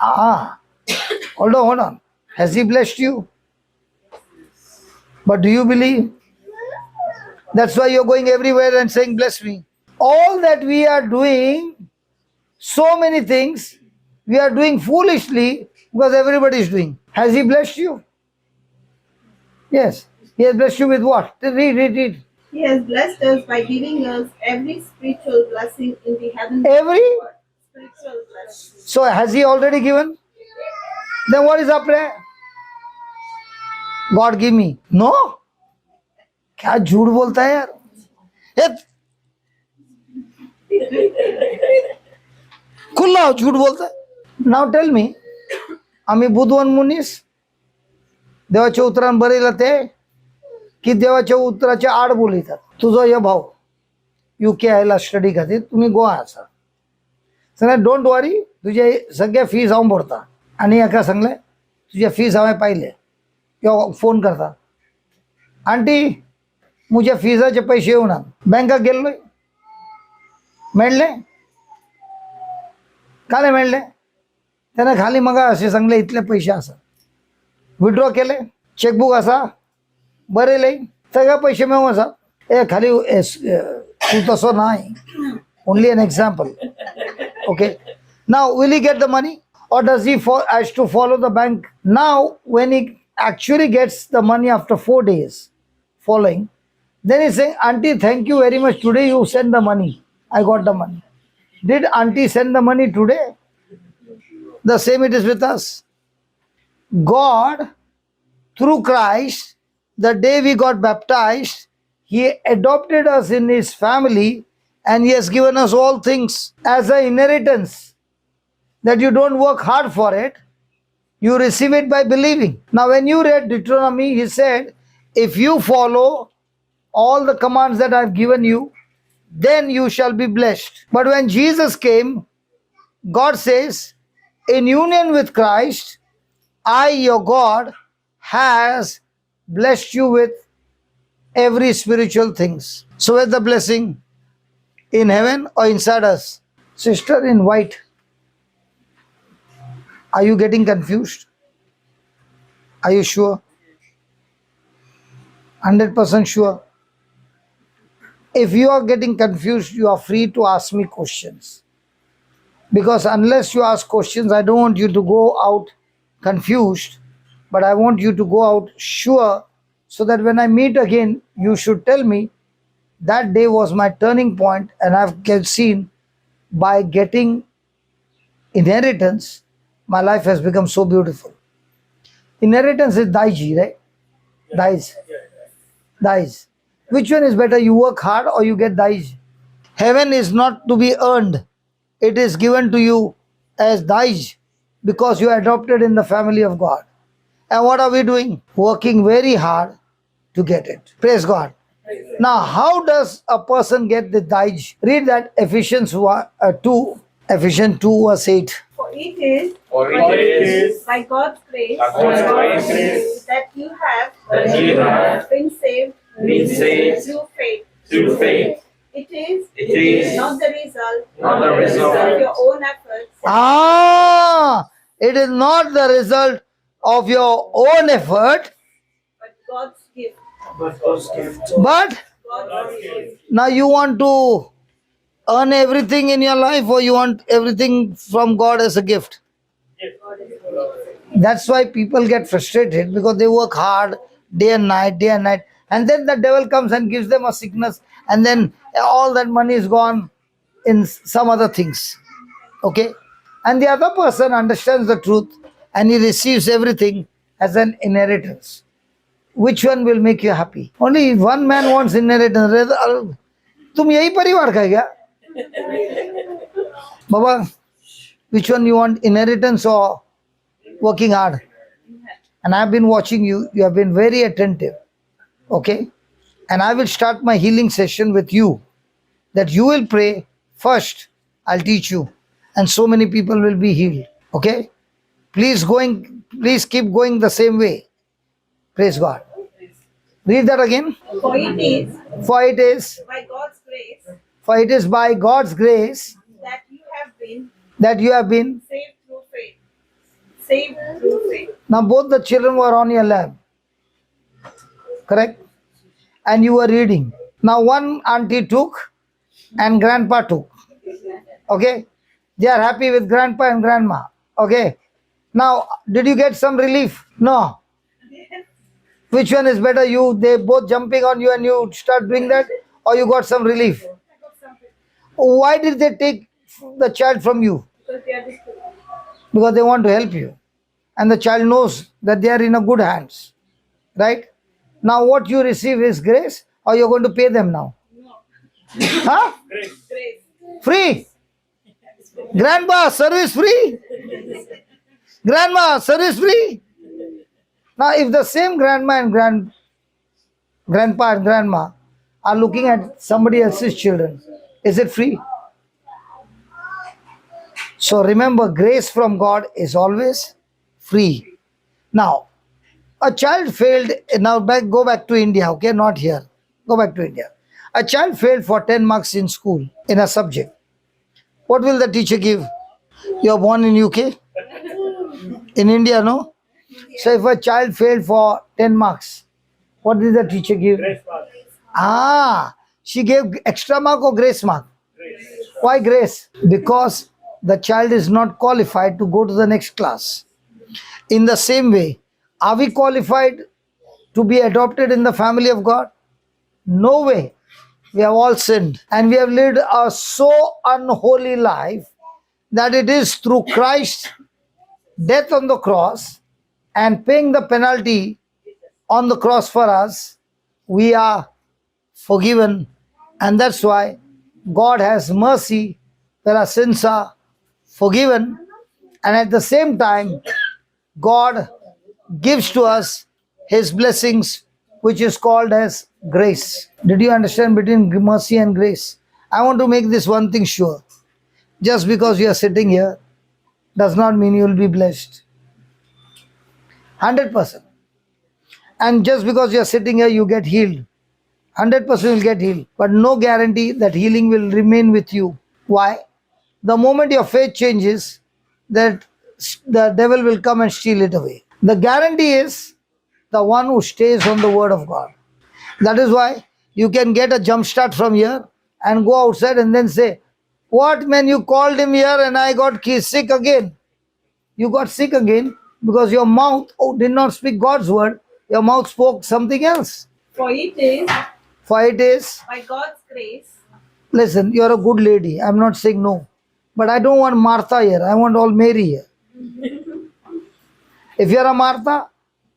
Hold on. Has he blessed you? But do you believe? That's why you're going everywhere and saying, bless me. All that we are doing, so many things, we are doing foolishly because everybody is doing. Has he blessed you? Yes. He has blessed you with what? Read. he has blessed us by giving us every spiritual blessing in the heavenly Every? world. Spiritual blessing So has he already given? Then what is our prayer? God give me. No. क्या झूठ बोलता है यार? खुला झूठ बोलता है. Now tell me, आम्ही बुधवान मुनीस देवाच्या उतरान बरेला ते की देवाच्या उतराचे आड बोलितात. तुझा या भाऊ UK आयला स्टडी खातीर तुम्ही गोवा आसा. सांगले डोंट वरी तुझे सगळे फीज हांव भरता. आनी एका सांगले तुझे फीज हांवें पायले किंवा फोन करता. आंटी मुझे फीजाचे पैसे येवना. बँकाक गेल्लोय मेळ्ळे काले मेळ्ळे त्याने खाली म्हाका अशें सांगले इतले पैसे आसा. विड्रॉ केले चेकबूक आसा बरयले सगळे पैसे मेळूं आसा. खाली तू तसो नाय. Only an example. Okay. Now, will he get the money or does he has to follow the bank? Now, when he actually gets the money after 4 days following, then he's saying, Auntie, thank you very much. Today you send the money. I got the money. Did Auntie send the money today? The same it is with us. God, through Christ, the day we got baptized, he adopted us in his family and he has given us all things as an inheritance, that you don't work hard for it, you receive it by believing. Now when you read Deuteronomy, he said, if you follow all the commands that I've given you, then you shall be blessed. But when Jesus came, God says, in union with Christ, I, your God, has blessed you with every spiritual things. So where's the blessing? In heaven or inside us? Sister in white, are you getting confused? Are you sure? 100% sure? If you are getting confused, you are free to ask me questions. Because unless you ask questions, I don't want you to go out confused, but I want you to go out sure, so that when I meet again, you should tell me, that day was my turning point and I've seen by getting inheritance, my life has become so beautiful. Inheritance is daiji, right? Dais. Which one is better? You work hard or you get daij? Heaven is not to be earned. It is given to you as daij because you are adopted in the family of God. And what are we doing? Working very hard to get it. Praise God. Now, how does a person get the daij? Read that Ephesians 2 verse 8. for it is For it is by God's grace by God's grace that you have been saved through faith. It is not the result of your own efforts, It is not the result of your own effort, but God's gift. but God's gift. now you want to earn everything in your life or you want everything from God as a gift. That's why people get frustrated, because they work hard day and night, and then the devil comes and gives them a sickness, and then all that money is gone in some other things. Okay? and the other person understands the truth and he receives everything as an inheritance. Which one will make you happy? Only one man wants inheritance. तुम यही परिवार का है क्या? Baba, which one you want, inheritance or working hard? And I've been watching you. You have been very attentive. Okay? And I will start my healing session with you. That you will pray first. I'll teach you. And so many people will be healed. Okay? Please keep going the same way. Praise God. Read that again. For it is For it is by God's grace by God's grace that you have been that you have been. saved through faith. Saved through faith. Now both the children were on your lap. Correct? And you were reading. Now one auntie took and grandpa took. Okay? They are happy with grandpa and grandma. Okay? Now, did you get some relief? No. Which one is better? They both jumping on you and you start doing that? Or you got some relief? Why did they take the child from you? Because they are discouraged. Because they want to help you. And the child knows that they are in a good hands. Right? Now what you receive is grace, or you're going to pay them now? Huh? Grace. Free. Grandpa, service free. Grandma, service free. Now if the same grandma and grandpa and grandma are looking at somebody else's children, is it free? So remember, grace from God is always free. Now, a child failed. Now go back to India, okay? Not here. Go back to India. A child failed for 10 marks in school in a subject. What will the teacher give? You are born in UK? In India, no? So if a child failed for 10 marks, what did the teacher give? Grace mark. She gave extra mark or grace mark? Why grace? Because the child is not qualified to go to the next class. In the same way, are we qualified to be adopted in the family of God? No way. We have all sinned and we have lived a so unholy life that it is through Christ's death on the cross and paying the penalty on the cross for us, we are forgiven. And that's why God has mercy where our sins are forgiven. And at the same time, God gives to us His blessings, which is called as grace. Did you understand between mercy and grace? I want to make this one thing sure. Just because you are sitting here does not mean you will be blessed. 100%. And just because you are sitting here, you get healed. 100% will get healed. But no guarantee that healing will remain with you. Why? The moment your faith changes, that the devil will come and steal it away. The guarantee is the one who stays on the word of God. That is why you can get a jump start from here and go outside and then say, what man, you called him here and I got sick again. You got sick again because your mouth did not speak God's word. Your mouth spoke something else. For it is by God's grace. Listen, you're a good lady. I'm not saying no. But I don't want Martha here. I want all Mary here. If you're a Martha,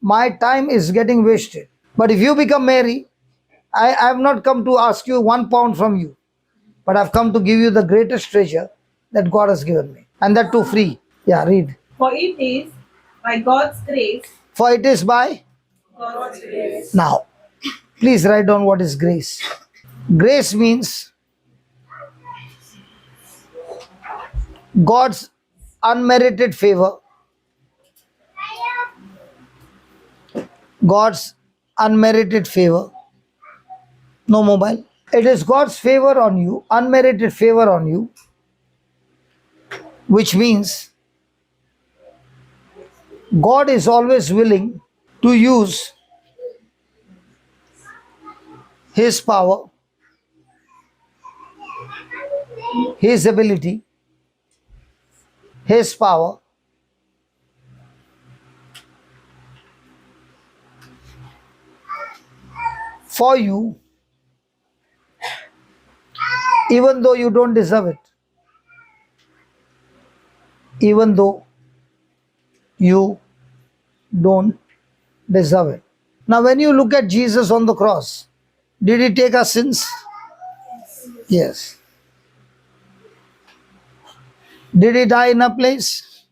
my time is getting wasted. But if you become Mary, I have not come to ask you 1 pound from you. But I've come to give you the greatest treasure that God has given me. And that too free. Yeah, read. For it is by God's grace. For it is by... God's grace. Now, please write down what is grace. Grace means God's unmerited favor. God's unmerited favor. No mobile. It is God's favor on you, unmerited favor on you, which means God is always willing to use His power, His ability, His power for you, even though you don't deserve it. even though you don't deserve it. Now, when you look at Jesus on the cross, did he take our sins? Yes. Did he die in a place?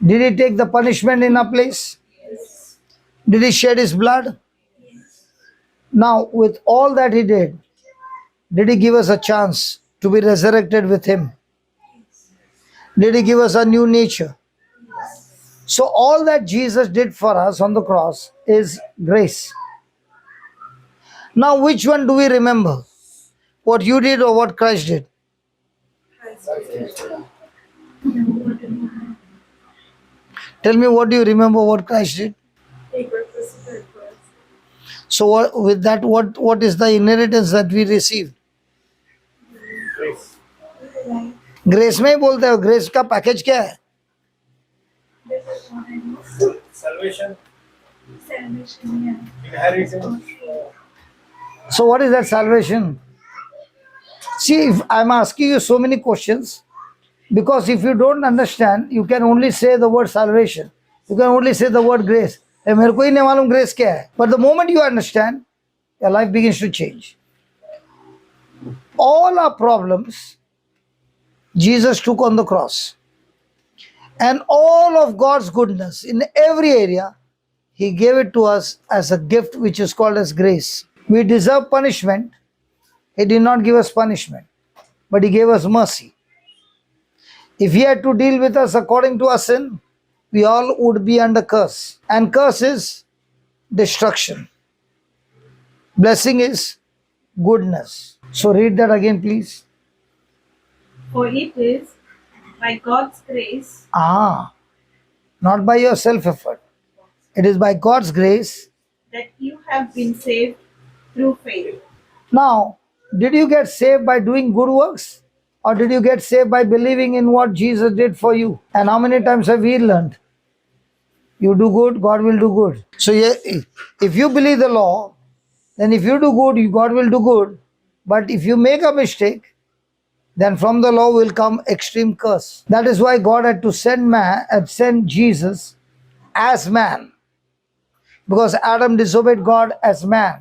Did he take the punishment in a place? Did he shed his blood? Now, with all that he did he give us a chance to be resurrected with him? Did he give us a new nature? So, all that Jesus did for us on the cross is grace. Now, which one do we remember? What you did or what Christ did? Tell me, what do you remember what Christ did? He got crucified for us. So, with that, what is the inheritance that we received? Grace. Grace में ही बोलते हो, grace का package क्या है? Salvation. Inheritance. So what is that salvation? See, if I'm asking you so many questions, because if you don't understand, you can only say the word salvation. You can only say the word grace. मेरे को ही नहीं मालूम grace क्या है. But the moment you understand, your life begins to change. All our problems, Jesus took on the cross. And all of God's goodness in every area, He gave it to us as a gift which is called as grace. We deserve punishment. He did not give us punishment, but He gave us mercy. If He had to deal with us according to our sin, we all would be under curse. And curse is destruction. Blessing is goodness. So read that again, please. For it is by God's grace Not by your self-effort. It is by God's grace. that you have been saved through faith. Now, did you get saved by doing good works? Or did you get saved by believing in what Jesus did for you? And how many times have we learned? You do good, God will do good. So if you believe the law, then if you do good, God will do good. But if you make a mistake, then from the law will come extreme curse. That is why God had to send Jesus as man. Because Adam disobeyed God as man.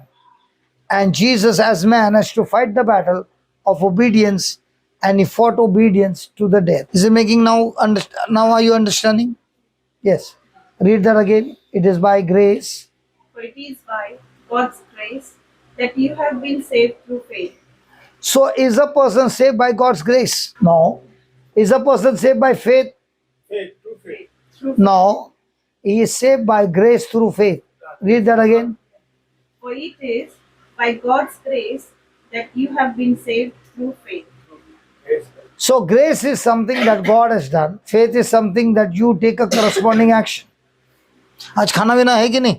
And Jesus as man has to fight the battle of obedience, and he fought obedience to the death. Is it making now are you understanding? Yes. Read that again. It is by grace. For it is by God's grace that you have been saved through faith. So is a person saved by God's grace? No. Is a person saved by faith? Faith. True faith. Through No. He is saved by grace through faith. Read that again. For it is by God's grace that you have been saved through faith. Grace. So grace is something that God has done. Faith is something that you take a corresponding action. आज खाना पीना है कि नहीं?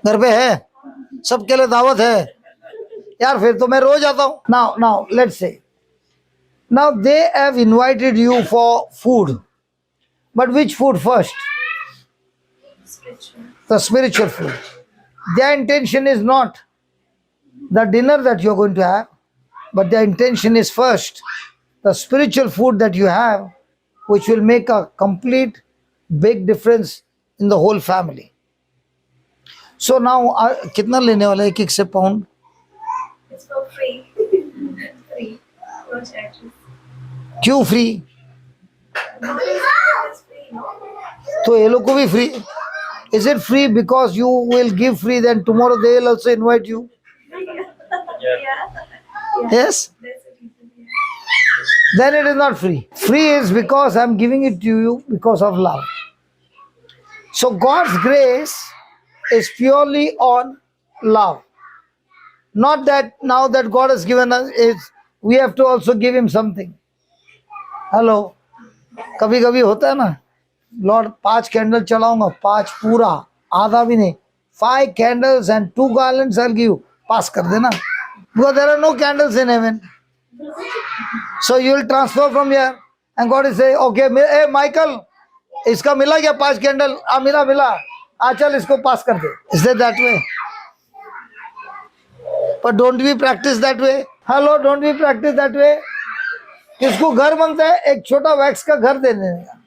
घर पे है? सबके लिए दावत है? यार फिर तो मैं रोज आता हूँ. Now let's say. Now they have invited you for food. But which food first? The spiritual food. Their intention is not the dinner that you're going to have, but their intention is first the spiritual food that you have, which will make a complete big difference in the whole family. So now, कितना लेने वाला है एक से pound? It's for free. Free. No charges. क्यों free? No, it's free, no? तो ये लोग को भी free. Is it free because you will give free, then tomorrow they will also invite you? Yeah. Yes? That's the reason. Yeah. Then it is not free. Free is because I'm giving it to you because of love. So God's grace is purely on love. Not that now that God has given us, we have to also give Him something. Hello? कभी कभी होता है ना, Lord 5 candle चलाऊंगा, 5 पूरा, आधा भी नहीं, 5 candles and 2 garlands I'll give you. पास कर देना. Because there are no candles in heaven. So you will transfer from here, and God is saying, okay, hey Michael, इसका मिला क्या 5 कैंडल? मिला. चल इसको पास कर दे. Is that way? But don't we practice that way? Hello, don't we practice that way? किसको घर बनता है? एक छोटा वैक्स का घर दे देने का।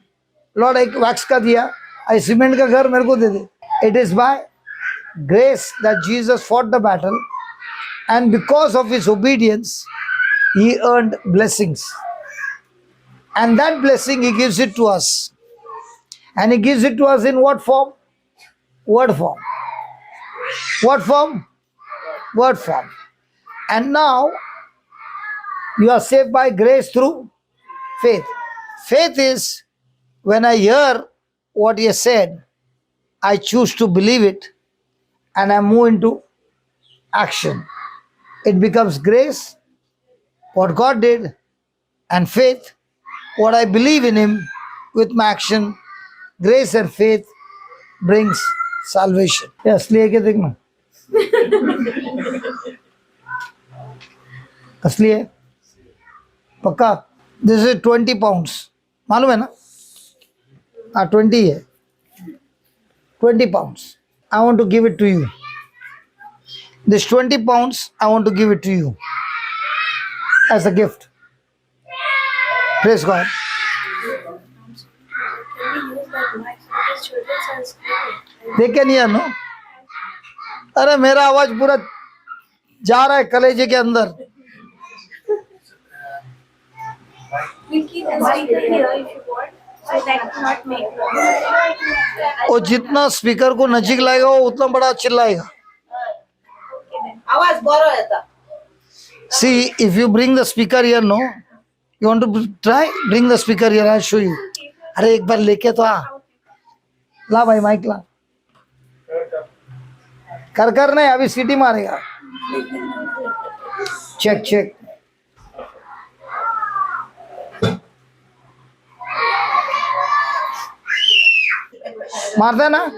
लॉर्ड एक वैक्स का दिया, आई सीमेंट का घर मेरे को दे दे। It is by grace that Jesus fought the battle, and because of his obedience he earned blessings, and that blessing he gives it to us, and he gives it to us in what form? Word form. What form? Word form. And now you are saved by grace through faith. Faith is when I hear what he has said, I choose to believe it, and I move into action. It becomes grace, what God did, and faith, what I believe in him with my action. Grace and faith brings salvation. ये असली है क्या? देखना असली है पक्का। This is 20 pounds, मालूम है ना? हाँ 20 है, 20 pounds. I want to give it to you. This 20 pounds, I want to give it to you as a gift. Praise God. They can hear, no? अरे मेरा आवाज पूरा जा रहा है कलेजे के अंदर। We keep the speaker here if you want, so that not make noise. और जितना स्पीकर को नजीक लाएगा वो उतना बड़ा चिल्लाएगा। आवाज बरो येता. See, if you bring the speaker here, no? You want to try? Bring the speaker here, I'll show you. अरे एक बार लेके तो आ। ला भाई माइक ला। कर नहीं, अभी सीटी मारेगा। Check check. मारता है ना?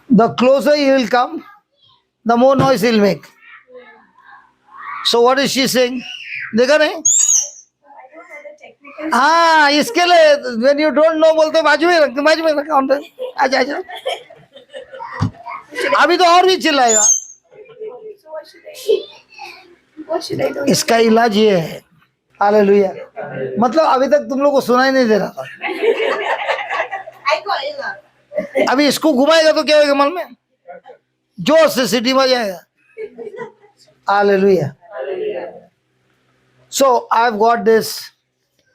The closer he will come, the more noise he'll make. So what is she saying? देखा नहीं? हाँ, इसके लिए when you don't know बोलते बाजू में रख काउंटर। आजा आजा। अभी तो और भी चिल्लाएगा। इसका इलाज ये है। हालेलुया। मतलब अभी तक तुम लोग को सुनाई नहीं दे रहा था। अभी इसको घुमाएगा तो क्या होगा मालूम है? जोर से सिटी में जाएगा। Hallelujah. So I've got this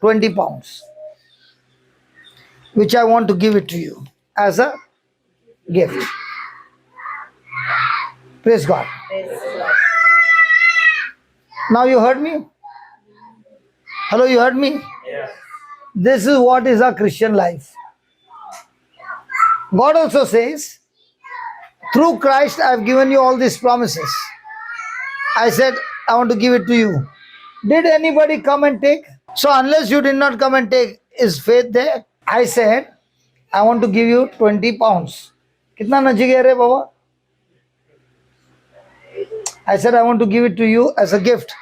20 pounds, which I want to give it to you as a gift. Praise God. Now you heard me? Hello, you heard me? Yes. This is what is our Christian life. God also says, through Christ I have given you all these promises. I said, I want to give it to you. Did anybody come and take? So unless you did not come and take, is faith there? I said, I want to give you 20 pounds. Kitna नजीक है रे बाबा? I said, I want to give it to you as a gift.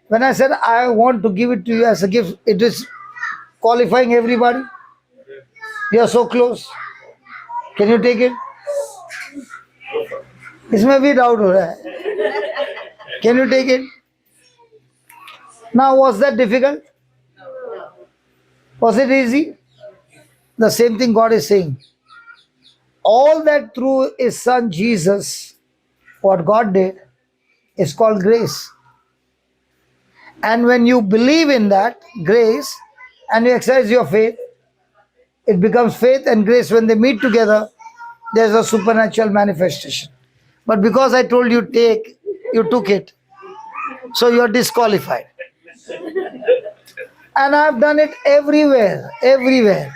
When I said, I want to give it to you as a gift, it is qualifying everybody. You are so close. Can you take it? इसमें भी doubt हो रहा है। Can you take it? Now, was that difficult? Was it easy? The same thing God is saying. All that through His Son Jesus, what God did, is called grace. And when you believe in that grace and you exercise your faith, it becomes faith and grace. When they meet together, there's a supernatural manifestation. But because I told you take, you took it. So you're disqualified. And I've done it everywhere, everywhere.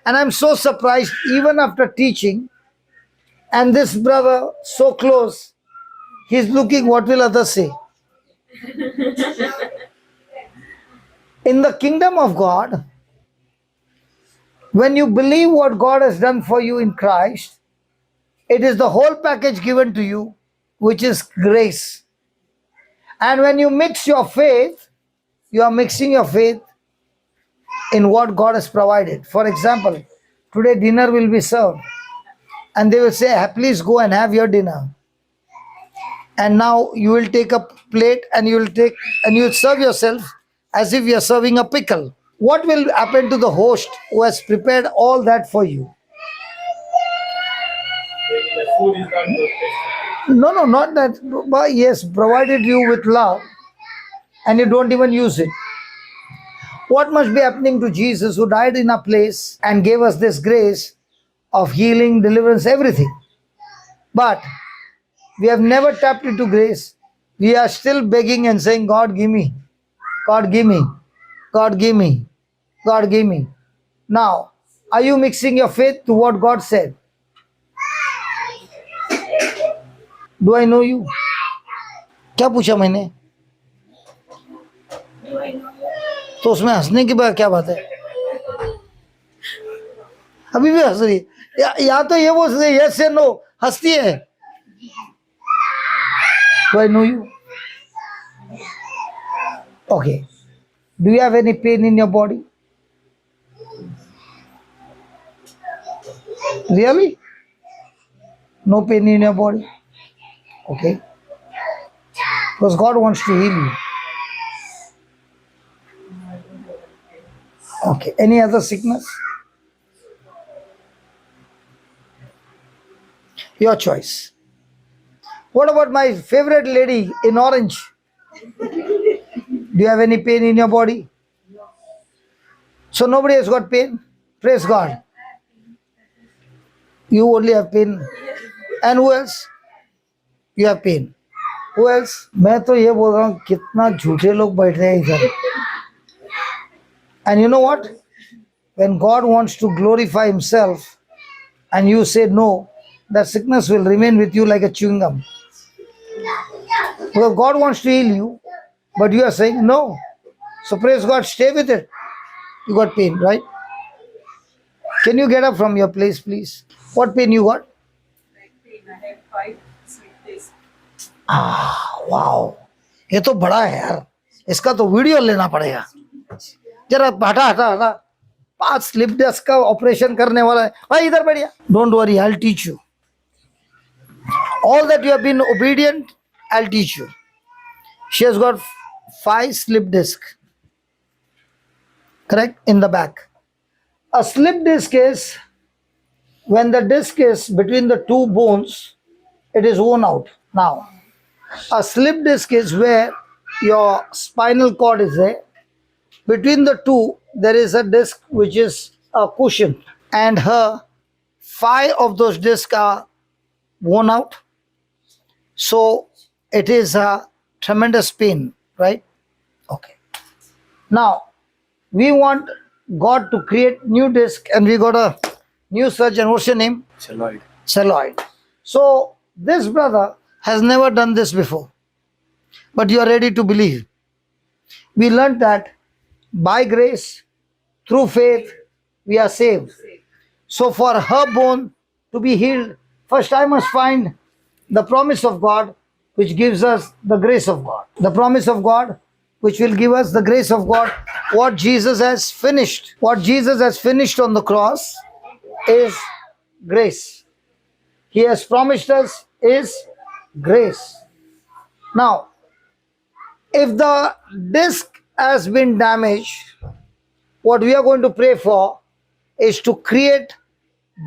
And I'm so surprised, even after teaching, and this brother so close, he's looking, what will others say? In the kingdom of God, when you believe what God has done for you in Christ, it is the whole package given to you, which is grace. And when you mix your faith, you are mixing your faith in what God has provided. For example, today dinner will be served, and they will say, please go and have your dinner. And now you will take a plate and you will serve yourself as if you are serving a pickle. What will happen to the host who has prepared all that for you? Maybe the food is not good tasting. No, no, not that. But yes, provided you with love and you don't even use it. What must be happening to Jesus who died in our place and gave us this grace of healing, deliverance, everything? But we have never tapped into grace. We are still begging and saying, God, give me. God, give me. God, give me. God, give me. Now, are you mixing your faith to what God said? Do I know you? क्या पूछा मैंने? तो उसमें हंसने की बात क्या बात है? अभी भी हंस रही है या तो ये बोल रही है यस या नो, हंसती है. Do I know you? Okay. Do you have any pain in your body? Really? No pain in your body? Okay. Because God wants to heal you. Okay. Any other sickness? Your choice. What about my favorite lady in orange? Do you have any pain in your body? So nobody has got pain? Praise God. You only have pain. And who else? You have pain. Who else? मैं तो ये बोल रहा हूँ कितना झूठे लोग बैठ रहे हैं इधर. And you know what? When God wants to glorify Himself and you say no, that sickness will remain with you like a chewing gum. Because God wants to heal you, but you are saying no. So praise God, stay with it. You got pain, right? Can you get up from your place, please? What pain you got? Back pain. I have 5 sleep days. Wow, ये तो बड़ा है यार. इसका तो video लेना पड़ेगा. जरा हटा हटा हटा. 5 स्लिप डिस्क का ऑपरेशन करने वाला है भाई. इधर बढ़िया. Don't worry, I will teach you. All that you have been obedient, I'll teach you. She has got 5 slip discs, correct, in the back. A slip disc is when the disc is between the two bones, it is worn out. Now, a slip disc is where your spinal cord is there. Between the two, there is a disc which is a cushion, and her 5 of those discs are worn out. So it is a tremendous pain, right? Okay. Now we want God to create new disc, and we got a new surgeon. What's your name? Celluloid. So this brother has never done this before, but you are ready to believe. We learned that by grace, through faith, we are saved. So for her bone to be healed, first I must find the promise of God which gives us the grace of God. The promise of God which will give us the grace of God. What Jesus has finished. What Jesus has finished on the cross is grace. He has promised us is grace. Now, if the disc has been damaged, what we are going to pray for is to create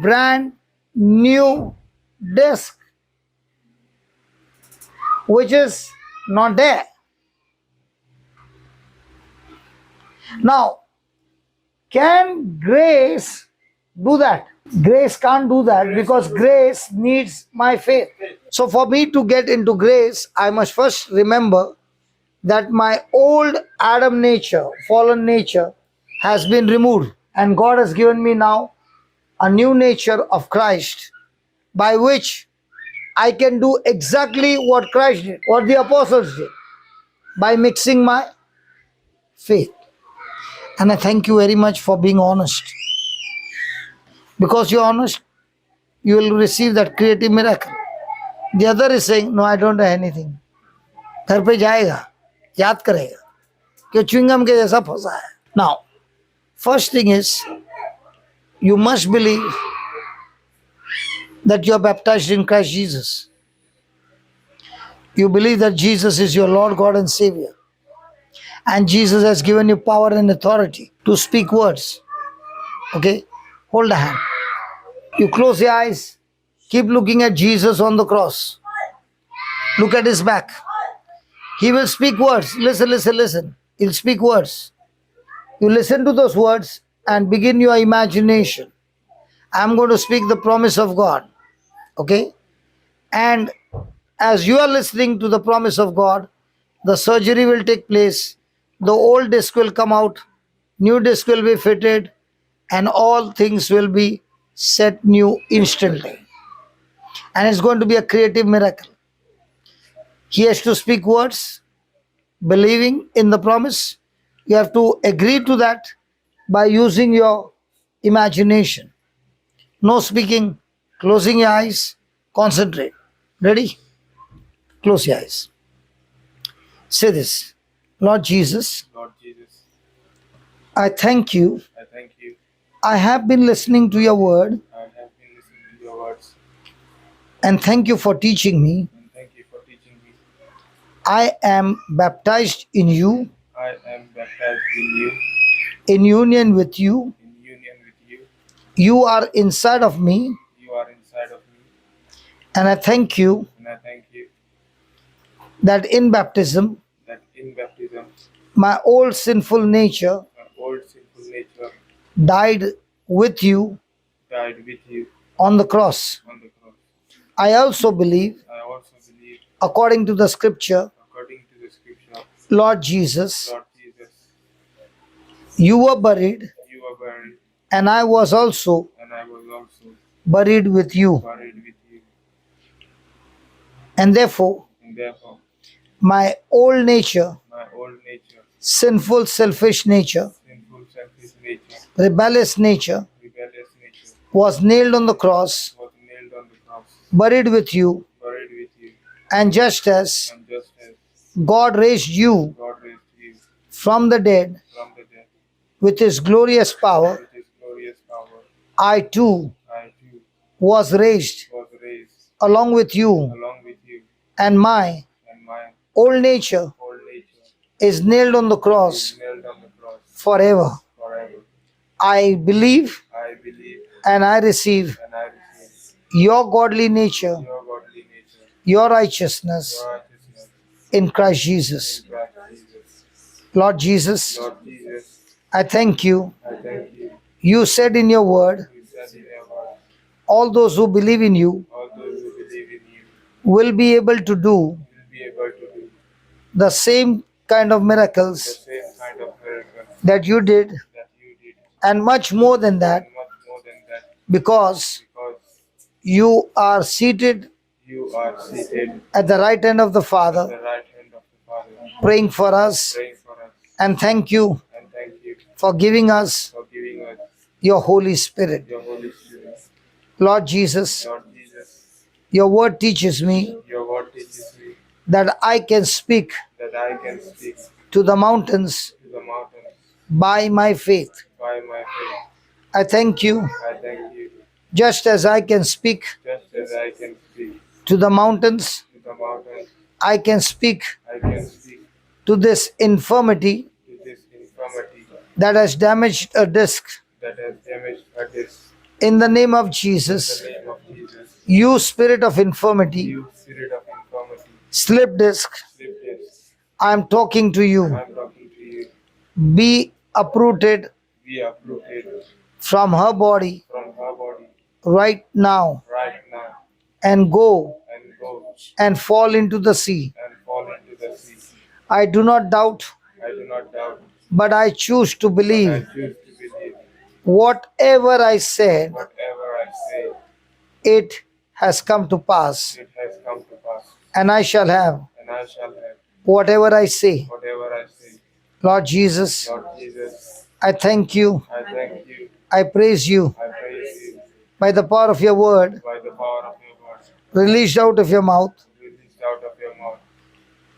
brand new disc which is not there. Now, can grace do that? Grace can't do that because grace needs my faith. So for me to get into grace, I must first remember that my old Adam nature, fallen nature, has been removed, and God has given me now a new nature of Christ, by which I can do exactly what Christ did, what the apostles did, by mixing my faith. And I thank you very much for being honest. Because you're honest, you will receive that creative miracle. The other is saying, no, I don't have anything. घर पे जाएगा, याद करेगा कि chewing gum के जैसा फंसा है. Now, first thing is, you must believe that you are baptized in Christ Jesus. You believe that Jesus is your Lord, God, and Savior. And Jesus has given you power and authority to speak words. Okay? Hold a hand. You close your eyes. Keep looking at Jesus on the cross. Look at his back. He will speak words. Listen, listen, listen. He'll speak words. You listen to those words and begin your imagination. I'm going to speak the promise of God. Okay? And as you are listening to the promise of God, the surgery will take place. The old disc will come out. New disc will be fitted. And all things will be set new instantly. And it's going to be a creative miracle. He has to speak words, believing in the promise. You have to agree to that by using your imagination. No speaking, closing your eyes, concentrate. Ready? Close your eyes. Say this. Lord Jesus, Lord Jesus, I thank you. I thank you. I have been listening to your word I have been listening to your words, and thank you for teaching me. and thank you for teaching me. I am baptized in you, I am baptized in you, in union with you. in union with you. You are inside of me, You are inside of me, and I thank you and I thank you that in baptism, that in baptism, my old sinful nature my old sinful nature died with you died with you on the cross. on the cross. I also believe, I also believe, according to the scripture, according to the scripture, Lord Jesus, Lord Jesus, you were buried, you were buried, and I was also and I was also buried with you. buried with you. And therefore, And therefore, my old nature, my old nature, sinful, selfish nature, sinful, selfish nature, rebellious nature, rebellious nature, was nailed on the cross, was nailed on the cross, buried with you, buried with you, and just as and just as God raised you God raised you from the dead from the dead with his glorious power, with his glorious power, I too I too was raised was raised along with you, along with you, and my and my old nature old nature is nailed on the is cross nailed on the cross forever. forever. I believe I believe and I receive and I receive your godly nature, your godly nature, your righteousness your righteousness in Christ Jesus. in Christ Jesus. Lord Jesus, Lord Jesus, I thank you. I thank you. You said in your word, You said in your word, all those who believe in you all those who believe in you will be able to do will be able to do the same kind of the miracles same kind of miracle that you did, that you did, and much more than that, and much more than that, because because you are seated you are seated at the right hand of the at Father, the right hand of the Father, praying for us. praying for us. And thank you And thank you for giving us for giving us your Holy Spirit. your Holy Spirit. Lord Jesus, Lord Jesus, your word teaches me your word teaches me that I can speak that I can speak to the mountains to the mountains by my faith. by my faith. I thank you, I thank you, just as I can speak just as I can speak to the mountains, to the mountains, I can speak I can speak to this infirmity to this infirmity that has damaged a disc. that has damaged a disc. In the name of In Jesus, the name of Jesus, you spirit of infirmity, you spirit of infirmity, slip disc, slip disc, I am talking to you. I am talking to you. Be uprooted Be uprooted from her body from her body right now right now and go and go and fall into the sea. and fall into the sea. I do not doubt, I do not doubt, but I choose to but I believe choose to believe. whatever I said, Whatever I say, it has come to pass, it has come to pass, and I shall have and I shall have whatever I say. whatever I say. Lord Jesus, Lord Jesus, I thank you, I thank you, I praise you I praise you by the power of your word by the power of your word, released out of your mouth. released out of your mouth.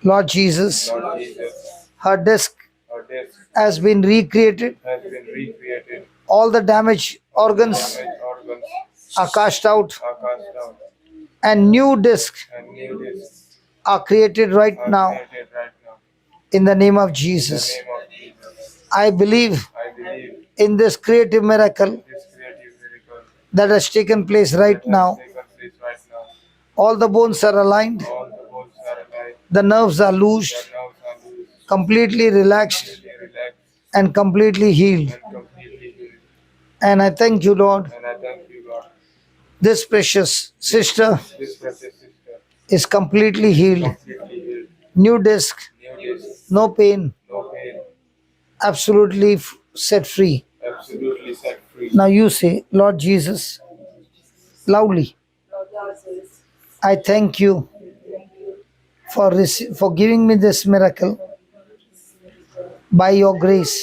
Lord Jesus, Lord Jesus, her disc our death has been recreated. has been recreated. All the damaged organs Damaged organs are cast out, are cast out, and new disc and new discs are created right are now created right now. in the name of In the Jesus. name of Jesus. I believe I believe in this creative miracle this creative miracle that has taken place right that has now. taken place right now. All the bones are aligned, All the bones are alive. the nerves are The loosed, nerves are loose. completely relaxed, Completely relaxed and completely healed. and completely healed. And I thank you, Lord. And I thank you, Lord. This precious sister This precious sister is completely healed. completely healed. New disc, New days, no pain, no pain, absolutely set free. absolutely set free. Now you say, Lord Jesus, loudly, Lord Jesus, I thank you for giving me this miracle by your grace.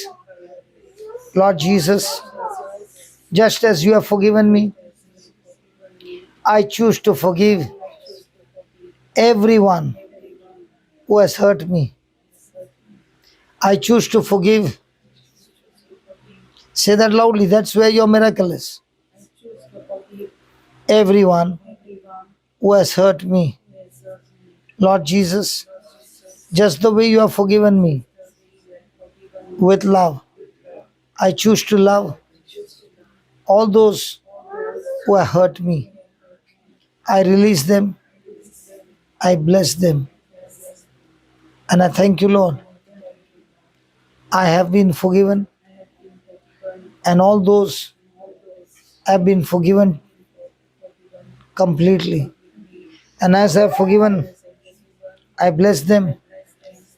Lord Jesus, just as you have forgiven me, I choose to forgive everyone who has hurt me. I choose to forgive. Say that loudly. That's where your miracle is. choose to forgive Everyone everyone who has hurt me. who has hurt me. Lord Jesus, just the way you have forgiven me with love, I choose to love all those who have hurt me. I release them. I bless them. And I thank you, Lord. I have been forgiven, and all those have been forgiven completely. And as I have forgiven, I bless them,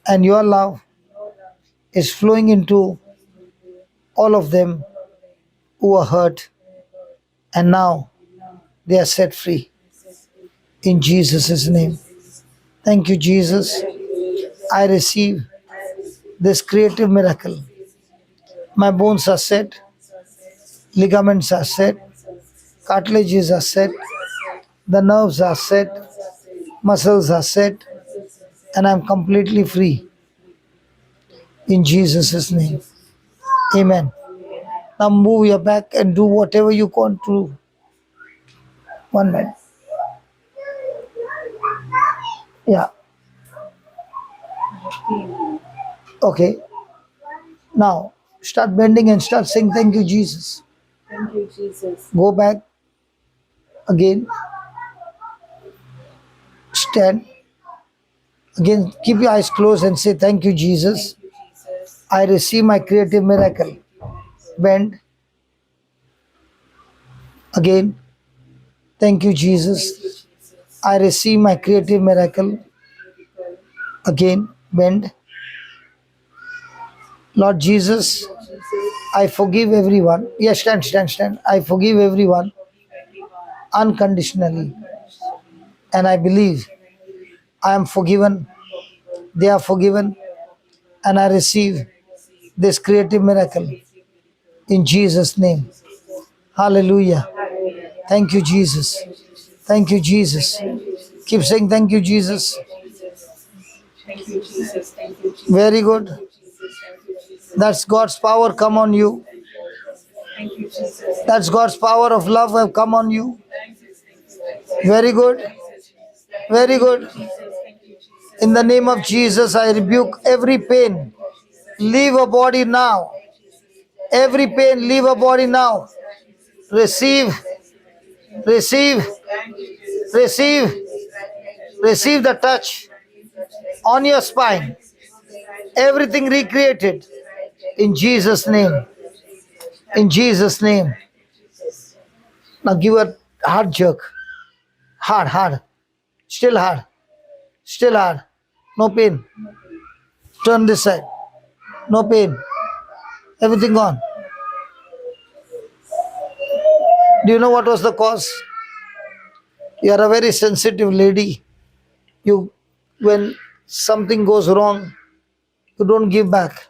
and your love is flowing into all of them who are hurt, and now they are set free. In Jesus' name. Thank you, Jesus. I receive this creative miracle. My bones are set, ligaments are set, cartilages are set, the nerves are set, muscles are set, and I'm completely free. In Jesus' name. Amen. Now move your back and do whatever you want to do. 1 minute. Yeah. Okay. Now start bending and start saying thank you, Jesus. Thank you, Jesus. Go back again. Stand. Again, keep your eyes closed and say thank you, Jesus. Thank you, Jesus. I receive my creative miracle. Bend. Again. Thank you, Jesus. Jesus. I receive my creative miracle. Again. Bend. Lord Jesus, I forgive everyone. Yes, stand. I forgive everyone unconditionally. And I believe I am forgiven. They are forgiven. And I receive this creative miracle. In Jesus' name. Hallelujah. Thank you, Jesus. Thank you, Jesus. Keep saying thank you, Jesus. Thank you, Jesus. Thank you, Jesus. Very good. That's God's power come on you. Thank you, Jesus. That's God's power of love have come on you. Very good. Very good. In the name of Jesus, I rebuke every pain. Leave a body now. Every pain, leave a body now. Receive, receive, receive, receive the touch on your spine. Everything recreated in Jesus' name. In Jesus' name. Now give a hard jerk. Hard. Still hard. Still hard. No pain. Turn this side. No pain. Everything gone. Do you know what was the cause? You are a very sensitive lady. When something goes wrong, you don't give back,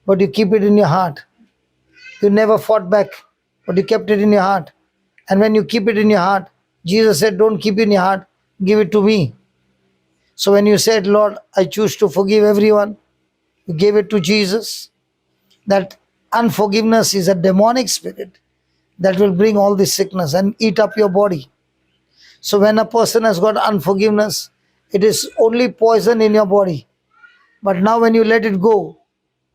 but you keep it in your heart. You never fought back, but you kept it in your heart. And when you keep it in your heart, Jesus said, don't keep it in your heart, give it to me. So when you said, Lord, I choose to forgive everyone, you gave it to Jesus. That unforgiveness is a demonic spirit that will bring all this sickness and eat up your body. So when a person has got unforgiveness, it is only poison in your body. But now when you let it go,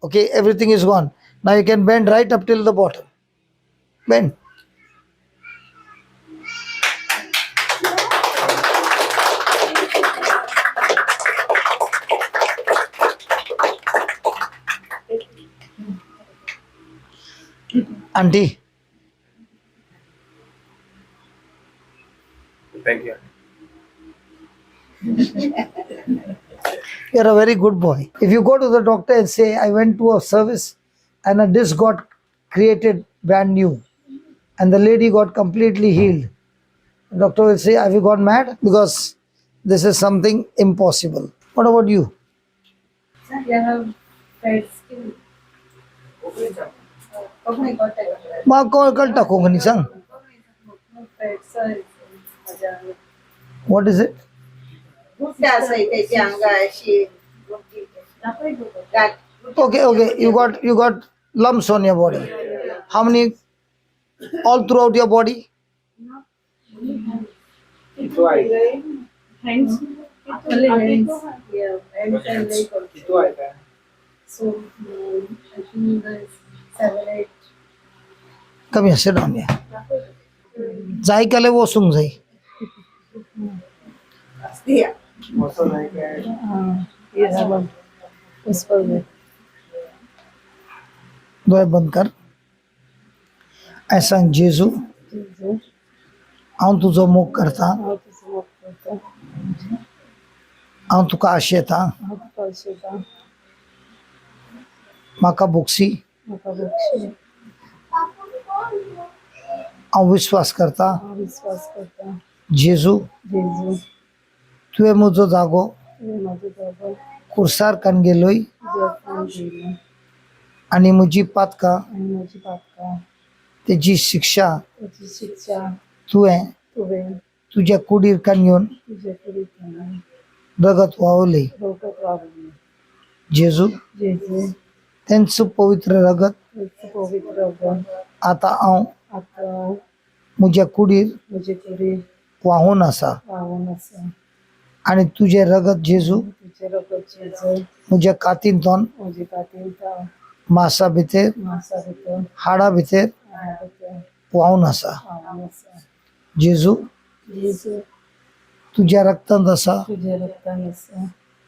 okay, everything is gone. Now you can bend right up till the bottom. Bend. Auntie, Thank you. you're a very good boy. If you go to the doctor and say, I went to a service and a disc got created brand new, and the lady got completely healed, the doctor will say, have you gone mad? Because this is something impossible. What about you? I have bad skin. Oh my God, I got मग कल टाकू म्हणे सांग. bad size. माझ्या What is it? गुड्डे असाय त्याची अंगा अशी गाठ. Okay, you got lumps on your body. How many? All throughout your body? Hands. only hands. Yeah, hands and leg also. So, I think there's 7, 8. Come here, sit down here. जाई काले वो सुंग जाई. असते. Yes, ma'am. Whisper me. डोळे बंद कर. ऐसा जेजू Jesus, हांव तुझो मोग करता. how to smoke water. हांव तुका आशेता. How to falsify. म्हाका बोक्सी. Makabukshi. हांव विश्वास करता. विश्वास करता. जेजू जेजू तुवें म्हजो जागो तुवें म्हाजो जागो कुर्सार कान गेलोय जतनान दिलो आनी म्हजी पातकां आनी म्हजी पातकां तेजी शिक्षा ताची शिक्षा तुवें तुवें तुज्या कुडीर कान येवन तुजे कुडींत रगत व्हांवली. रोखत वावरली. जेजू जेजू तेंचो पवित्र रगत ताचो पवित्र रगत आतां हांव आतां म्हज्या कुडीर म्हजे कुडींत व्हांवून आसा व्हांवून आसा. आनी तुजें रगत जेजू तुजे रगत जेजू म्हज्या कातींतोन म्हजे खातीर मासा भितर मासा भितर हाडा भितर हाडा भितर व्हांवून आसा. व्हांवून आसा. जेजू जेजू तुज्या रक्तांत आसा तुजे रक्तान आसा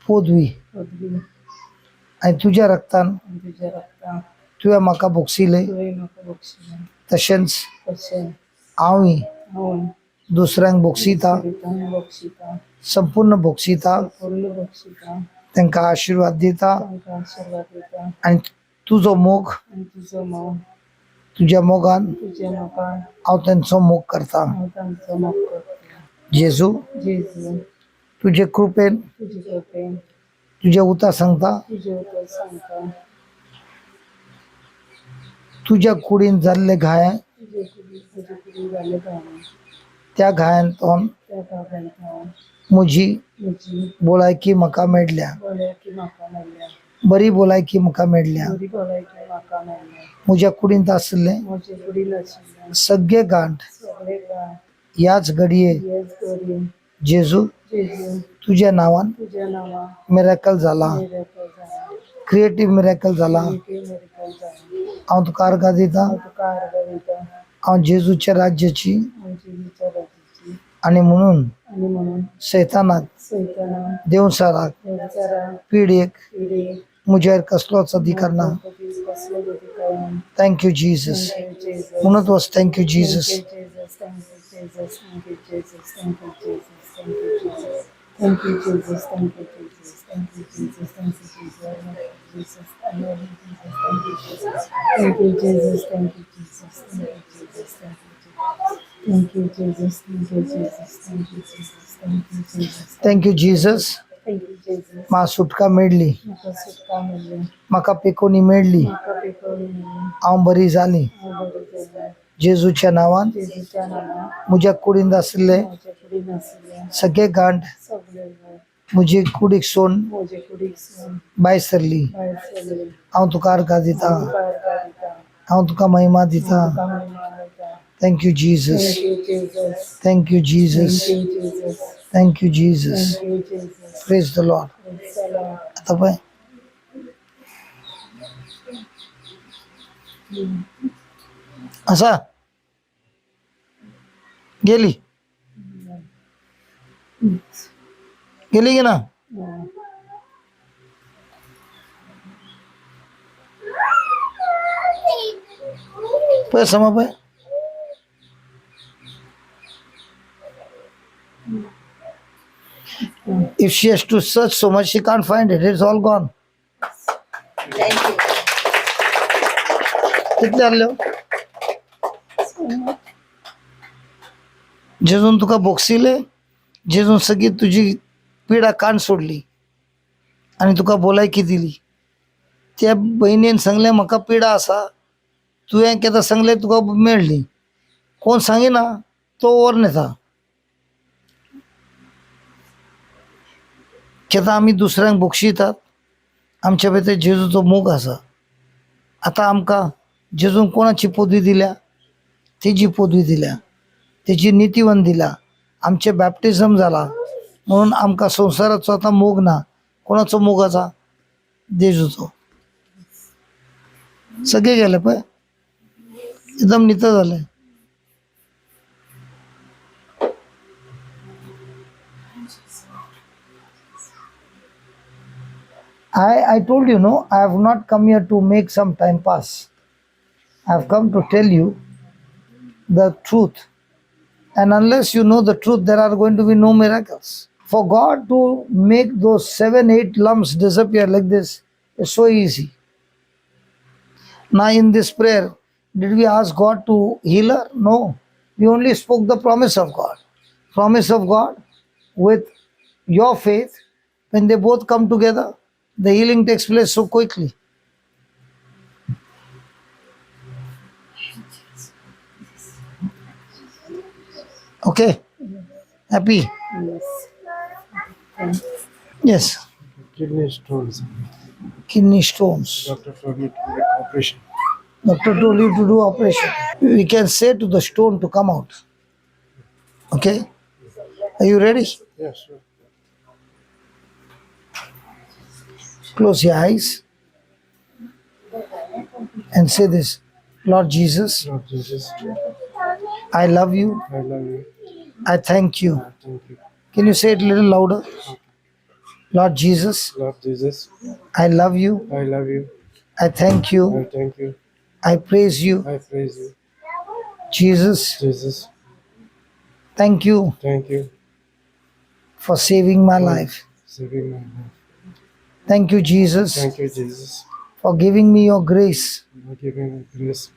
पदवी पदवी आनी तुज्या रक्तान आनी तुज्या रक्तान तुवें म्हाका बोगसिलें तुवें म्हाका बक्षिलें. तशेंच तशें हांवूय हांव दुसऱ्यांक बोगसिता, दुसऱ्यांक बक्षिता. संपूर्ण बोगसिता, पूर्ण बक्षिता. तांकां आशिर्वाद दिता तांकां आशिर्वाद दिता. आनी तुजो मोग आनी तुजो मोग तुज्या मोगान तुज्या मोगान हांव तेंचो मोग करता. हांव तांचो मोग करता. जेजू जेजू तुजे कृपेन तुजे कृपेन तुजे उतर सांगता तुजे उतर सांगता. तुज्या कुडीन जाल्ले घाय तुजे कुडी जाले गाणें त्या घायांतोन त्या गांवांत हांव म्हजी म्हजी भलायकी म्हाका मेळ्ळ्या. भलायकी म्हाका मेळ्ळ्या. बरी भलायकी म्हाका मेळ्ळ्या. बरी भलायकी म्हाका मेळ्ळ्या. म्हज्या कुडींत आसले म्हजे कुडीन आशिल्लें सगळे गांठ सगळे गांठ ह्याच घडये हेच करीन. जेजू जेजू तुज्या नांवान तुज्या नांवान मिरेकल जाला. मिरेकल जाला. क्रिएटीव मिरेकल जाला. मिरेकल जाला. हांव तुका अर्घा दिता. हांव तुका आर्गां दिता. हांव जेजूच्या राज्याची हांव जेजूच्या राज्याची आनी म्हणून आनी म्हणून सैतानाक सैतानाक देवसाराक देवचाराक पिडीक पिडीक म्हजेर कसलोच अधिकार ना. कसलो अधिकार ना. Thank you Jesus. Thank you, Jesus. म्हणत वच thank you Jesus. Thank you, Jesus. Thank you, Jesus. Thank you, Jesus. Thank you, Jesus. Thank you, Jesus. Thank you, Jesus. Thank you, Jesus. Thank you, Jesus. Thank you, Jesus. I love you, Jesus. I love you, Jesus. Thank you, Jesus. Thank you, Jesus. Thank you, Jesus. Thank you, Jesus. Thank you, Jesus. Thank you, Jesus. Thank you, Jesus. Thank you Jesus. Thank you, Jesus. म्हाका सुटका मेळ्ळी. म्हाका सुटका मेळ्ळी. म्हाका पेकोनी मेळ्ळी. म्हाका पेकोवणी मेळ्ळी. हांव बरी जाली. हांव बरें जालें. जेजूच्या नांवान जेजूच्या नांवान म्हज्या कुडींत आसले म्हज्या कुडीन आशिल्ले सगळे गांठ सगळे गांठ म्हजी कुडीक सोडून म्हजे कुडीक सावन भायर सरली. भायर सरले. हांव तुका अर्घा दिता. हांव तुका आर्गां दिता. हांव तुका महिमा दिता. हांव तुका महिमा दिता. Thank you Jesus. Thank you, Jesus. Thank you Jesus. Thank you, Jesus. Thank you Jesus. Thank you, Jesus. Praise the Lord. Praise the Lord. आता पाय असा गेली गेली की ना Yeah. पाय समा पाय if she has to search so much she can't find it, it's all gone. Thank you. कितले आले हो? जेजून तुका बोक्सिले जेजून सगळी तुझी पिडा कान सोडली आणि तुका बोलायकी दिली. त्या बहिणीन सांगले म्हाका पिडा आसा तुवें केन्ना सांगले तुका मेळ्ळी. कोण सांगिना तो वर नेता. केन्ना आमी दुसऱ्यांक बोक्षितात आमच्या भितर जेजूचो मोग आसा. आतां आमकां जेजून कोणाची पदवी दिल्या तेजी पदवी दिल्या तेजी नितीवन दिला. आमचे बॅप्टिझम जाला म्हणून आमकां संवसाराचो आतां मोग ना. कोणाचो मोग आसा? जेजूचो. सगळे गेले पळय एकदम नित जाले. I told you, no, I have not come here to make some time pass. I have come to tell you the truth. And unless you know the truth, there are going to be no miracles. For God to make those 7-8 lumps disappear like this is so easy. Now, in this prayer, did we ask God to heal her? No. We only spoke the promise of God. Promise of God with your faith, when they both come together, the healing takes place so quickly. Okay? Happy? Yes. Thanks. Yes. Kidney stones. Kidney stones. Doctor told me to make operation. Doctor told you to do operation. We can say to the stone to come out. Okay? Are you ready? Yeah, sure. Close your eyes and say this. Lord Jesus, Lord Jesus, I love you. I love you. I thank you. Thank you. Can you say it a little louder? Lord Jesus, Lord Jesus, I love you. I love you. I thank I you. thank you. I praise you. I praise you. Jesus, Jesus, thank you thank you for saving my life. saving my life. Thank you, Jesus, Thank you, Jesus, for giving me your grace, for giving me grace,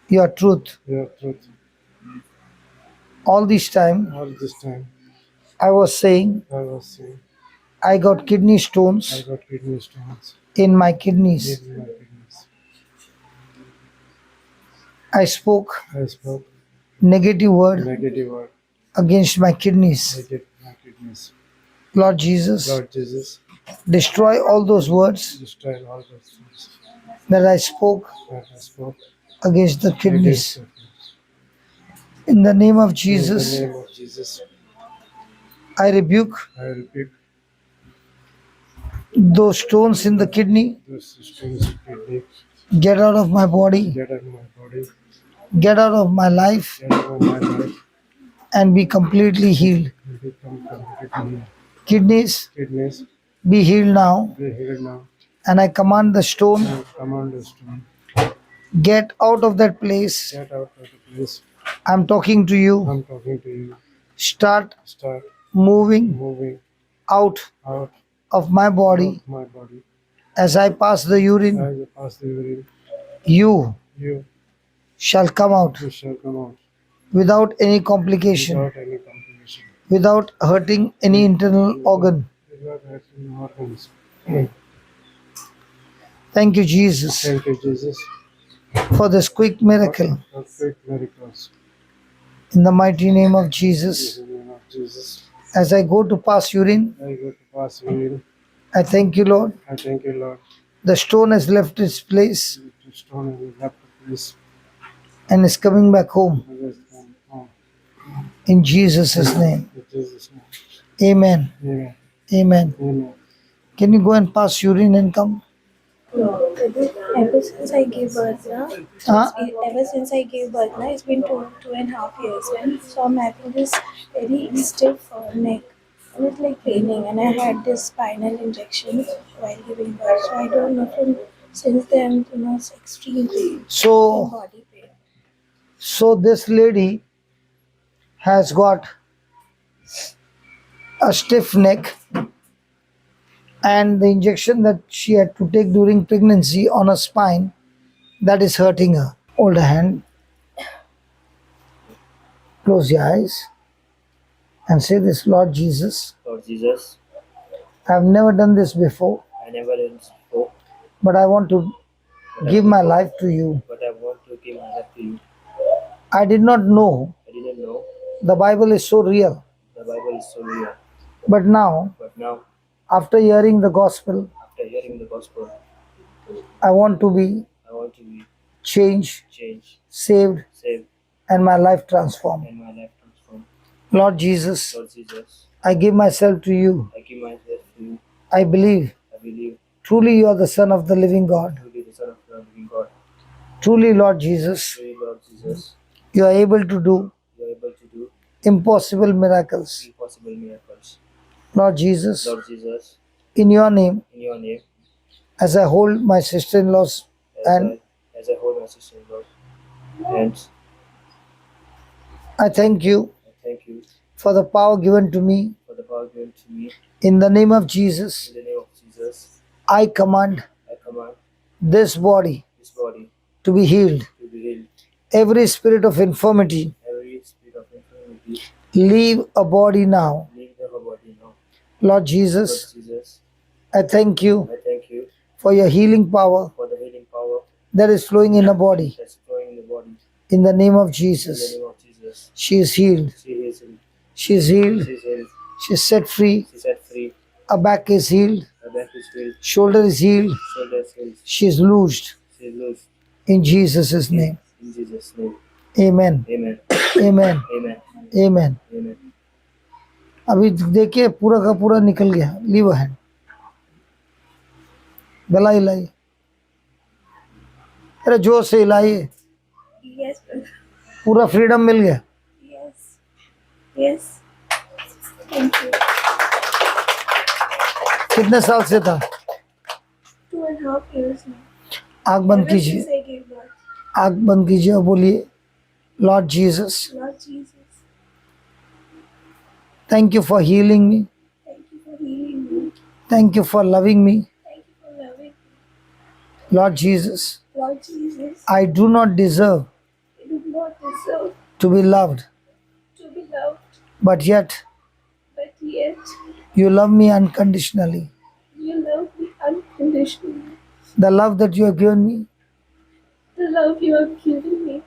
your truth. your truth. All this time, All this time, I was saying I was saying, I got kidney I stones got kidney stones in my kidneys. in my kidneys. I spoke I spoke negative word negative word against my kidneys. against my kidneys. Lord Jesus, Lord Jesus, destroy all those words destroy all those things that I spoke that I spoke against the against kidneys. the kidneys. In the name of In the Jesus, name of Jesus, I rebuke I rebuke those stones in the kidney. those stones in kidney. Get out of my body, Get out of my body, get out of my life, get out of my life, and be completely healed. and become completely healed. Kidneys, Kidneys, be healed now. be healed now. And I command the stone, I command the stone, get out of that place. get out of the place. I'm talking to you. I'm talking to you. Start Start moving moving out out of my body of my body. as I pass the urine. As you pass the urine, You you shall come out shall come out without any complication, without any complication, without hurting any internal organ. without hurting organs. Thank you, Jesus, Thank you, Jesus, for this quick miracle. for quick miracles. In the mighty name of In Jesus, the name of Jesus, as I go to pass urine, I go to pass urine. I thank you, Lord. I thank you, Lord. The stone has left its place The stone is left the place. and is coming back home. I just come home. In Jesus' name. In Jesus' name. Amen. Amen. Amen. Amen. Can you go and pass urine and come? Ever since I gave birth, na, Huh? ever since I gave birth, na, it's been 2.5 years. Right? So I'm having this very stiff neck. And it's like paining, and I had this spinal injection while giving birth. So I don't know from since then, it's extreme pain and So, body pain. so this lady has got a stiff neck, and the injection that she had to take during pregnancy on her spine, that is hurting her. Hold her hand, close your eyes, and say this: Lord Jesus, Lord Jesus, I have never done this before, I never did this before, but I want to give my life to you. but I want to give my life to you. I did not know I didn't know the Bible is so real, the Bible is so real, but now, but now, after hearing the gospel, after hearing the gospel, I want to be I want to be changed, changed, saved, saved, and my life transformed. and my life transformed. Lord Jesus, Lord Jesus, I give myself to you. I give myself to you. I believe I believe truly you are the Son of the living God. you be the Son of the living God. Truly, Lord Jesus, Truly, Lord Jesus, you are able to do you are able to do impossible miracles. impossible miracles. Lord Jesus, Lord Jesus, in your name, in your name, as I hold my sister in law's hand, as I hold my sister in Lord, and I thank you I thank you for the power given to me. for the power given to me. In the name of Jesus, In the name of Jesus, I command I command this body this body to be healed. to be healed. Every spirit of infirmity, Every spirit of infirmity, leave a body now. leave her body now. Lord Lord Jesus, Jesus, I thank you I thank you for your healing power for the healing power that is flowing in her body. that's flowing in the body. In the name of In the Jesus, name of Jesus, she is healed. she is healed. She is healed. She is healed. She is set free. She is set free. Her back is healed. Her back is healed. Shoulder is healed. Shoulder is healed. She is loosed. She is loose. In Jesus' name. In Jesus' name. Amen. Amen. Amen. Amen. Amen. Amen. अभी देखिए पूरा का पूरा निकल गया. Leave hand. गला हिलाइए. अरे जोर से हिलाइए. Yes, brother. पूरा फ्रीडम मिल गया. Yes. Yes. Thank you. कितने साल से था? 2.5 years now. आँख बंद Ever कीजिए. since I gave birth. आँख बंद कीजिए और बोलिए, Lord Jesus, Lord Jesus, thank you for healing me. thank you for healing me. Thank you for loving me. Thank you for loving me. Lord Jesus, Lord Jesus, I do not deserve I do not deserve to be loved, to be loved, but yet but yet you love me unconditionally. you love me unconditionally. The love that you have given me, The love you have given me,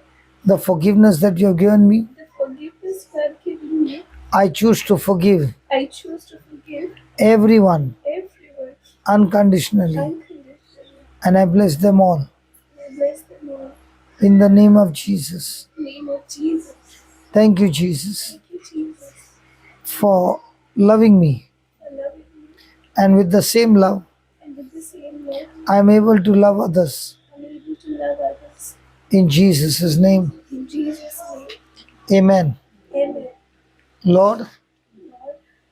the forgiveness that you have given me, the forgiveness you have given me, I choose to forgive I choose to forgive everyone everyone unconditionally, unconditionally. and I bless them all. I bless them all. In the name of Jesus. In the name of Jesus. Thank you, Jesus, Thank you, Jesus, for loving me. for loving me. And with the same love, And with the same love, I am able to love others. I'm able to love others. In Jesus' name, In Jesus' name. amen. Amen. Lord, Lord,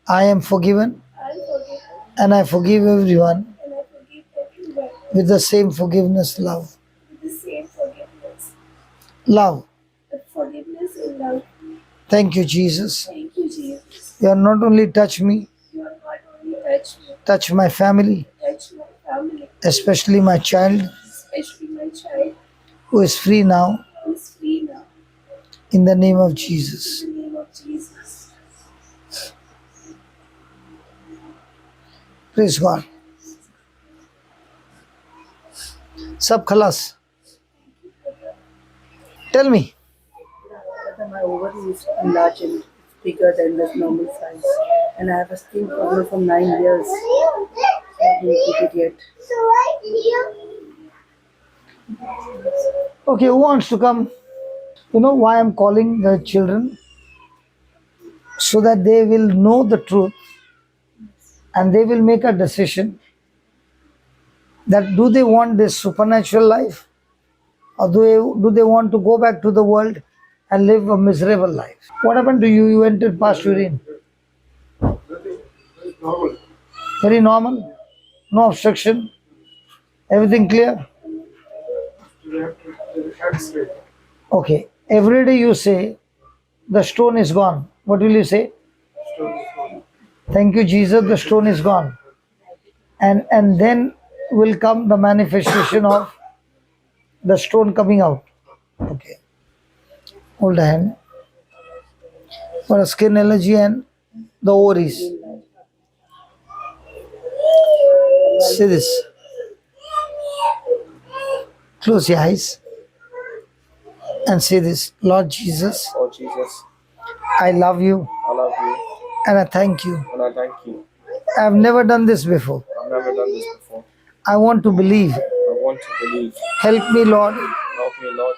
I am forgiven, I forgive and I forgive everyone and I forgive everyone with the same forgiveness, love. with the same forgiveness. Love. The forgiveness and love. Thank you, Jesus. Thank you, Jesus. You have not only touched me, You have not only touched me, touched my family, touched my family, especially my child, especially my child, who is free now, who is free now. in the name of Jesus. In the name of Jesus. Praise God. Sab khalas. Tell me. My ovary is enlarged and bigger than the normal size, and I have a skin problem for 9 years. I haven't put it yet. Okay, who wants to come? You know why I'm calling the children? So that they will know the truth and they will make a decision that do they want this supernatural life, or do they want to go back to the world and live a miserable life. What happened to you? You entered past urine. Normal. Very normal. No obstruction. Everything clear? We have to do X-ray. Okay. Every day you say, the stone is gone. What will you say? Stone is gone. Thank you, Jesus, the stone is gone. And then will come the manifestation of the stone coming out. Okay. Hold the hand. For a skin allergy and the ovaries. See this. Close your eyes and say this. Lord Jesus, Lord Jesus, I love you I love you and I thank you. and I thank you. I've never done this before. I've never done this before. I want to believe. I want to believe. Help me, Lord, Help me, Lord,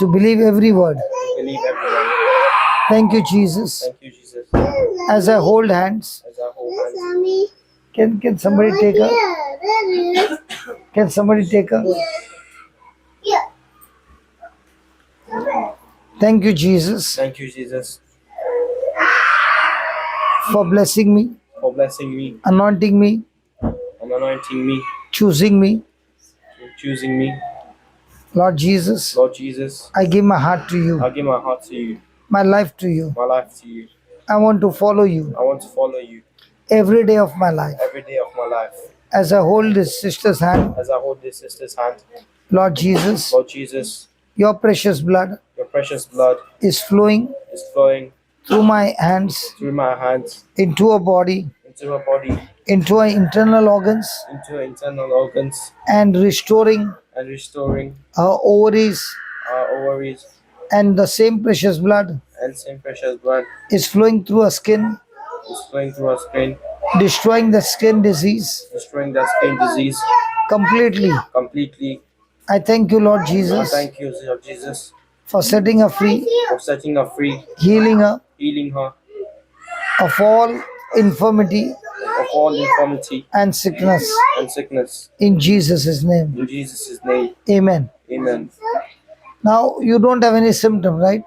to believe every word. to believe everyone. Thank you, Jesus. Thank you, Jesus. As I hold hands, As I hold hands, can somebody take her? Can somebody take her? Thank you, Jesus, thank you, Jesus, for blessing me, for blessing me anointing me, and anointing me, choosing me. choosing me. Lord Jesus, Lord Jesus, I give my heart to you, I give my heart to you, my life to you. my life to you. I want to follow you I want to follow you every day of my life. every day of my life. As I hold this sister's hand, As I hold this sister's hand, Lord Jesus, Lord Jesus, your precious blood your precious blood is flowing is flowing through my hands through my hands into her body, into her body, into her internal organs, into her internal organs, and restoring and restoring her ovaries. our ovaries, And the same precious blood and same precious blood is flowing through her skin, is flowing through our skin, destroying the skin disease destroying that skin disease completely. completely. I thank you, Lord I Jesus, thank you, Lord Jesus, for setting her free, for setting her free, healing her healing her of all infirmity of all infirmity and sickness. and sickness. In Jesus' name. In Jesus' name, Amen. amen. Now, you don't have any symptom, right?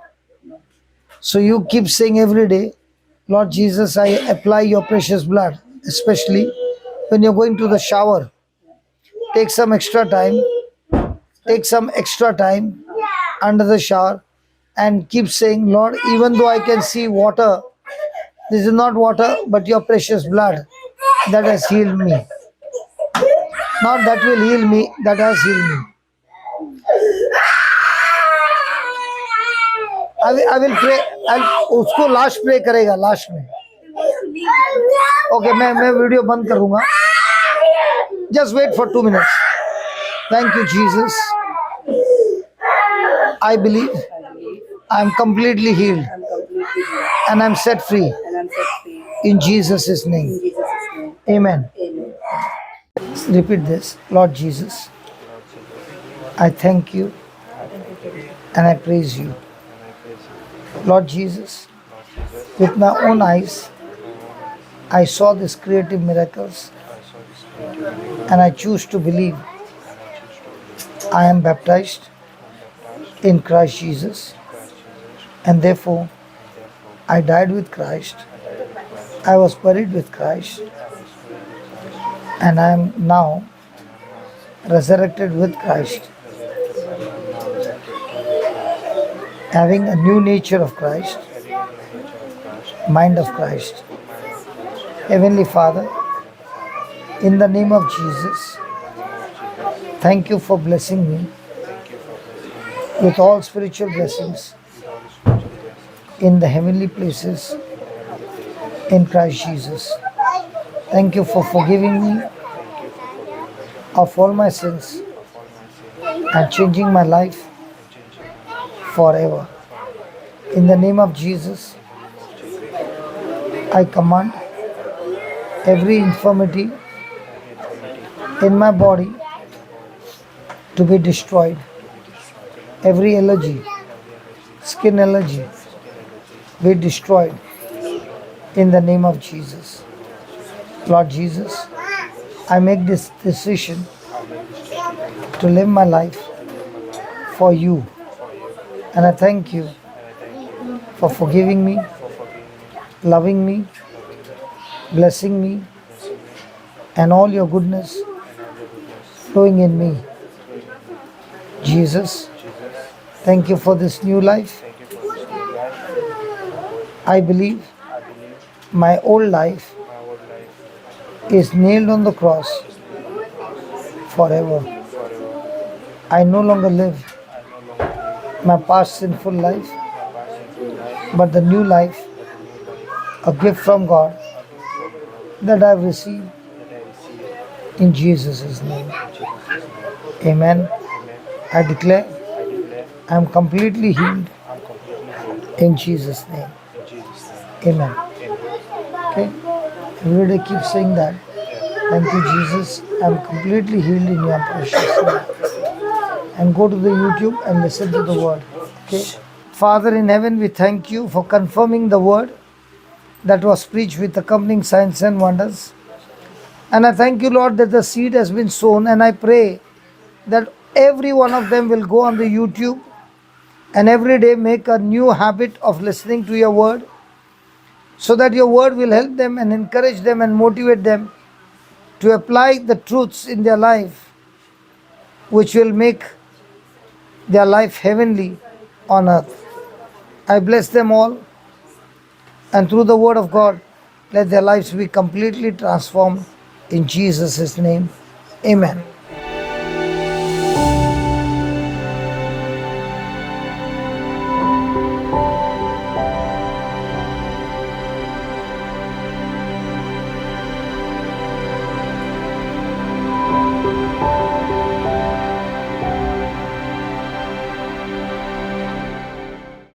So you keep saying every day, Lord Jesus, I apply your precious blood, especially when you're going to the shower. Take some extra time, take some extra time under the shower and keep saying, Lord, even though I can see water, this is not water, but your precious blood that has healed me. Not that will heal me, that has healed me. I will pray. उसको last pray करेगा last में. Okay, मैं video बंद कर दूंगा. Just wait for 2 minutes. Thank you, Jesus. I believe I am completely healed I'm completely healed and I am set free and I'm set free. in Jesus' name. In Jesus' name. Amen. Amen. Repeat this. Lord Jesus, I thank you and I praise you. Lord Jesus, with my own eyes, I saw these creative miracles and I choose to believe. I am baptized in Christ Jesus and therefore I died with Christ. I was buried with Christ and I am now resurrected with Christ, having a new nature of Christ, mind of Christ. Heavenly Father, in the name of Jesus, thank you for blessing me with all spiritual blessings in the heavenly places in Christ Jesus. Thank you for forgiving me of all my sins and changing my life forever. In the name of Jesus, I command every infirmity in my body to be destroyed. Every allergy, skin allergy, be destroyed in the name of Jesus. Lord Jesus, I make this decision I make this decision to live my life to live my life for you. for you. And I thank you And I thank you for forgiving me, for forgiving me, loving me, loving me, blessing me, blessing me, and all your goodness and all your goodness flowing in me. flowing in me. Jesus, Jesus, thank you for this new life. thank you for this new life. I believe I believe my old life my old life is nailed on the cross is nailed on the cross forever. forever. I no longer live I no longer live my past sinful life, my past sinful life, but the new life, but the new life, a gift from God a gift from God that I've received that I receive in Jesus' name. in Jesus' name. Amen. Amen. I declare I declare I'm completely healed I'm completely healed in Jesus' name. in Jesus' name. Amen. Amen. Okay? Every day keep saying that. Yeah. Thank you, Jesus. I'm completely healed in your precious name. And go to the YouTube and listen to the word. Okay? Father in heaven, we thank you for confirming the word that was preached with accompanying signs and wonders. And I thank you, Lord, that the seed has been sown. And I pray that every one of them will go on the YouTube and every day make a new habit of listening to your word, so that your word will help them and encourage them and motivate them to apply the truths in their life, which will make their life heavenly on earth. I bless them all, and through the word of God, let their lives be completely transformed in Jesus' name. Amen.